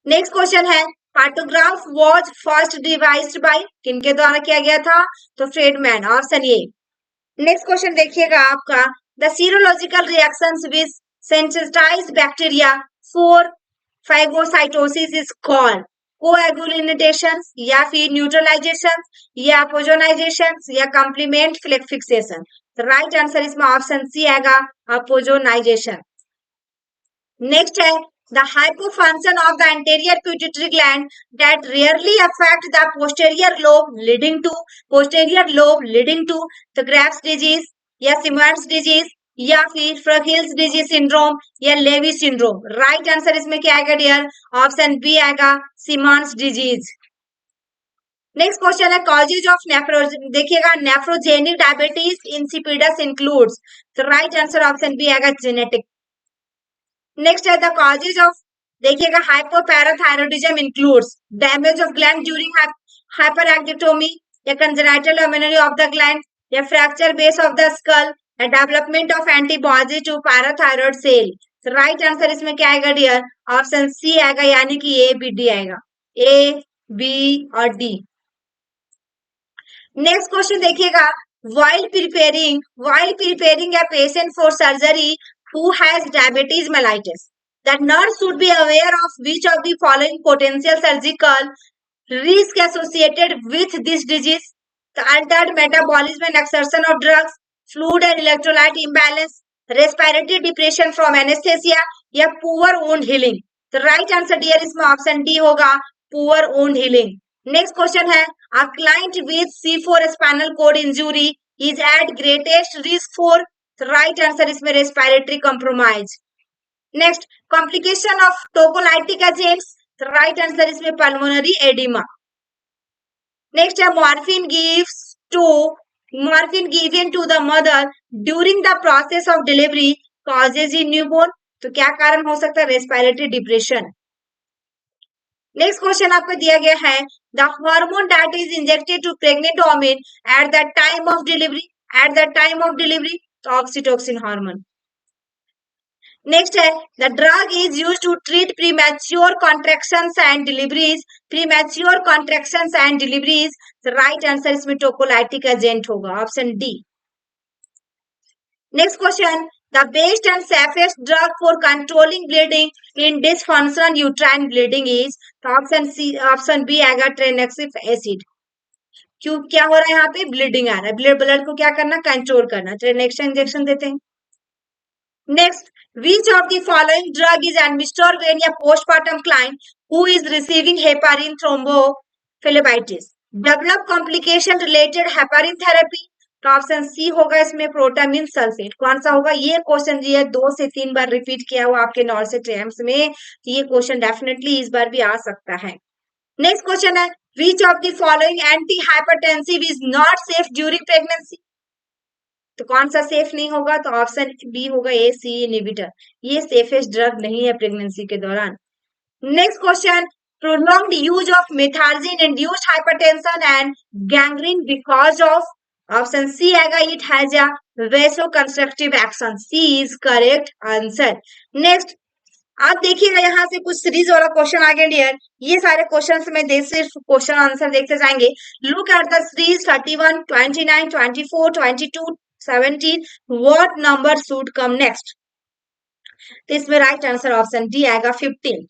नेक्स्ट क्वेश्चन है, partograph was first devised by, किनके द्वारा किया गया था, तो Friedman, option A. Next question देखिएगा आपका, the serological reactions with sensitized bacteria for phagocytosis is called agglutination या फिर न्यूट्रलाइजेशन या अपोजोनाइजेशन या कंप्लीमेंट फिक्सेशन. तो राइट आंसर इसमें ऑप्शन सी आएगा, अपोजोनाइजेशन. नेक्स्ट है, the hypofunction of the anterior pituitary gland that rarely affect the posterior lobe leading to the Graves disease या Simon's disease या फिर Fragile disease syndrome या Levy syndrome. राइट आंसर इसमें क्या आएगा डियर, ऑप्शन बी आएगा, Simon's disease. नेक्स्ट क्वेश्चन है, कॉजेज ऑफ देखिएगा नेफ्रोजेनिक डायबिटीज इंसिपिडस इंक्लूड्स, तो राइट आंसर ऑप्शन बी आएगा, जेनेटिक. नेक्स्ट है, द कॉजेज ऑफ देखिएगा hypoparathyroidism includes damage of gland during thyroidectomy या congenital anomaly of the gland या fracture base of the skull या development of antibody to parathyroid cell. तो राइट आंसर इसमें क्या आएगा डियर, ऑप्शन सी आएगा, यानी कि ए बी डी आएगा, ए बी और डी. नेक्स्ट क्वेश्चन देखिएगा, while preparing a patient for surgery who has diabetes mellitus, the nurse should be aware of which of the following potential surgical risk associated with this disease: the altered metabolism and exertion of drugs, fluid and electrolyte imbalance, respiratory depression from anesthesia या poor wound healing. तो राइट आंसर डियर इसमें ऑप्शन डी होगा, poor wound healing. Next question है, a client with C4 spinal cord injury is at greatest risk for, right answer इसमें respiratory compromise. Next, complication of tocolytic agents, right answer इसमें pulmonary edema. Next है, morphine given to the mother during the process of delivery causes in newborn, तो क्या कारण हो सकता है, respiratory depression. नेक्स्ट क्वेश्चन आपको दिया गया है, the hormone that is injected to pregnant women at the time of delivery, तो ऑक्सीटोसिन हार्मोन. नेक्स्ट है, the drug is used to treat premature contractions and deliveries, right answer इसमें टोकोलाइटिक एजेंट होगा, option D. Next question, the best and safest drug for controlling bleeding in dysfunctional uterine bleeding is, तो ऑप्शन बी आएगा, ट्रेनेक्सिफ एसिड. क्यों, क्या हो रहा है यहाँ पे, ब्लीडिंग आ रहा है, ब्लड को क्या करना, कंट्रोल करना, ट्रेनेक्सिन इंजेक्शन देते हैं. Next, which of the following drug is administered when a postpartum client who is receiving heparin thrombophlebitis develop complication related heparin therapy, तो ऑप्शन सी होगा इसमें प्रोटामिन सल्फेट. कौन सा होगा, ये क्वेश्चन ये 2 से 3 बार रिपीट किया हुआ आपके नॉर्थ एग्जाम्स में, तो ये क्वेश्चन डेफिनेटली इस बार भी आ सकता है. नेक्स्ट क्वेश्चन है, which of the following anti hypertensive is not safe during pregnancy, तो कौन सा सेफ नहीं होगा, तो ऑप्शन बी होगा, ए सी इनहिबिटर, ये सेफेस्ट ड्रग नहीं है प्रेगनेंसी के दौरान. Next question, prolonged use of Methergine induced hypertension and gangrene because of, option C आएगा, it has a vasoconstrictive action, C is correct answer. Next, आप देखिएगा यहाँ से कुछ सीरीज वाला क्वेश्चन आ गया डियर, ये सारे क्वेश्चंस में सिर्फ क्वेश्चन आंसर देखते जाएंगे. Look at the series 31, 29, 24, 22, 17, what number should come next, तो इसमें राइट आंसर ऑप्शन डी आएगा, 15.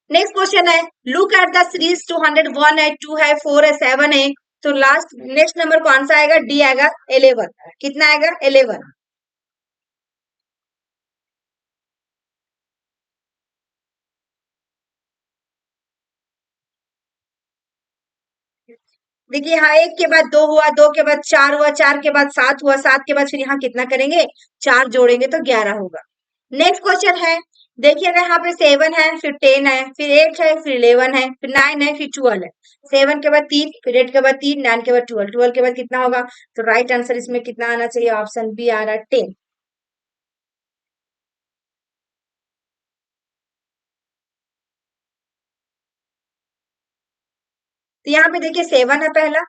नेक्स्ट क्वेश्चन है, लुक एट द सीरीज 201 है, 2 है, 4 है, 7 है, तो लास्ट नेक्स्ट नंबर कौन सा आएगा? डी आएगा 11। कितना आएगा? 11। देखिए यहाँ एक के बाद दो हुआ, दो के बाद चार हुआ, चार के बाद सात हुआ, सात के बाद फिर यहाँ कितना करेंगे? चार जोड़ेंगे तो 11 होगा। नेक्स्ट क्वेश्चन है, देखिए अगर यहाँ पे 7 है, फिर 10 है, फिर 8 है, फिर 11 है, फिर 9 है, फिर 12 है। 7 के बाद 3, फिर 8 के बाद 3, 9 के बाद 12, 12 के बाद कितना होगा? तो राइट आंसर इसमें कितना आना चाहिए? ऑप्शन बी आ रहा है 10। तो यहाँ पे देखिए 7 है पहला,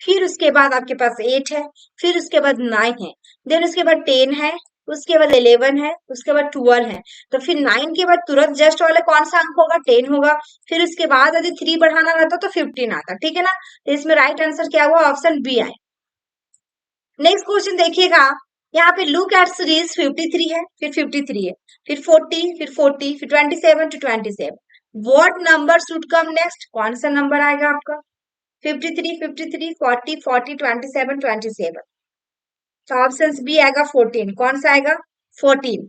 फिर उसके बाद आपके पास 8 है, फिर उसके बाद 9 है, देन उसके बाद 10 है, उसके बाद 11 है, उसके बाद 12 है। तो फिर 9 के बाद तुरंत जस्ट वाला कौन सा अंक होगा? 10 होगा। फिर उसके बाद यदि 3 बढ़ाना रहता तो 15 आता, ठीक है ना? तो इसमें राइट आंसर क्या हुआ? ऑप्शन बी आए। नेक्स्ट क्वेश्चन देखिएगा, यहाँ पे लुक एट सीरीज 53 है, फिर 53 है, फिर 40, फिर 40, फिर 27 to 27। What number should come next? कौन सा नंबर आएगा आपका? 53, 53, 40, 40, 27, 27। तो ऑप्शन बी आएगा 14। कौन सा आएगा? 14।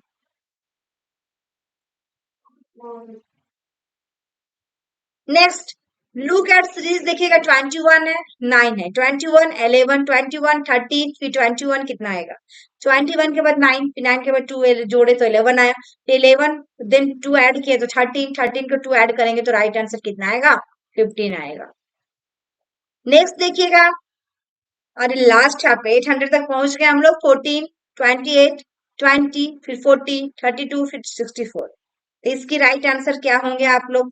नेक्स्ट लुक एट सीरीज देखिएगा, 21 है, 9 है, 21, 11, 21, 13, फिर 21 कितना आएगा? 21 के बाद 9, फिर 9 के बाद 2 जोड़े तो 11 आया, फिर 11 देन 2 ऐड किए तो 13, 13 को 2 ऐड करेंगे तो राइट आंसर कितना आएगा? 15 आएगा। नेक्स्ट देखिएगा, और लास्ट चैप्टर 800 तक पहुंच गए हम लोग। 14, 28, 20, फिर 40, 32, फिर 64। तो इसकी राइट आंसर क्या होंगे आप लोग?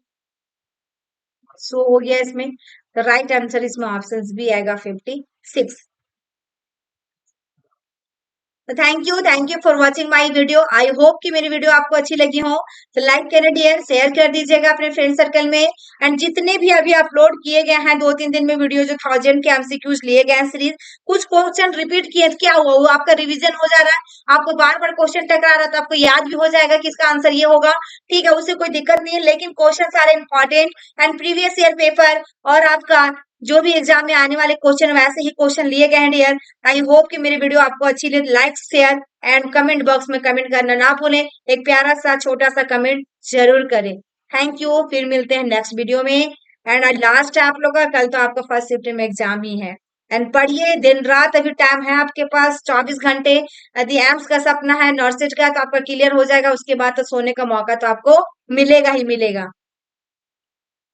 सो हो गया इसमें। तो राइट आंसर इसमें ऑप्शन बी आएगा 56। तो thank you for watching my video. I hope कि मेरी वीडियो आपको अच्छी लगी हो। तो लाइक करें डियर, शेयर कर दीजिएगा अपने फ्रेंड सर्कल में। एंड जितने भी अभी अपलोड किए गए हैं 2-3 दिन में वीडियो, जो 1000 के एमसीक्यूज लिए गए हैं सीरीज, कुछ क्वेश्चन रिपीट किए तो क्या हुआ? वो आपका रिवीजन हो जा रहा है, आपको बार बार क्वेश्चन टकरा रहा था, आपको याद भी हो जाएगा कि इसका आंसर ये होगा, ठीक है, उससे कोई दिक्कत नहीं है। लेकिन क्वेश्चन सारे important and previous year paper और आपका जो भी एग्जाम में आने वाले क्वेश्चन वैसे ही क्वेश्चन लिए गए हैं डियर। आई होप कि मेरी वीडियो आपको अच्छी लगी। Like share and comment box में कमेंट करना ना भूलें। एक प्यारा सा छोटा सा कमेंट जरूर करें। थैंक यू, फिर मिलते हैं नेक्स्ट वीडियो में। एंड आज लास्ट है आप लोग का, कल तो आपका फर्स्ट शिफ्ट में एग्जाम ही है। एंड पढ़िए दिन रात, अभी टाइम है आपके पास 24 घंटे। यदि एम्स का सपना है, नॉर्सिट का, तो आपका क्लियर हो जाएगा, उसके बाद तो सोने का मौका तो आपको मिलेगा ही मिलेगा।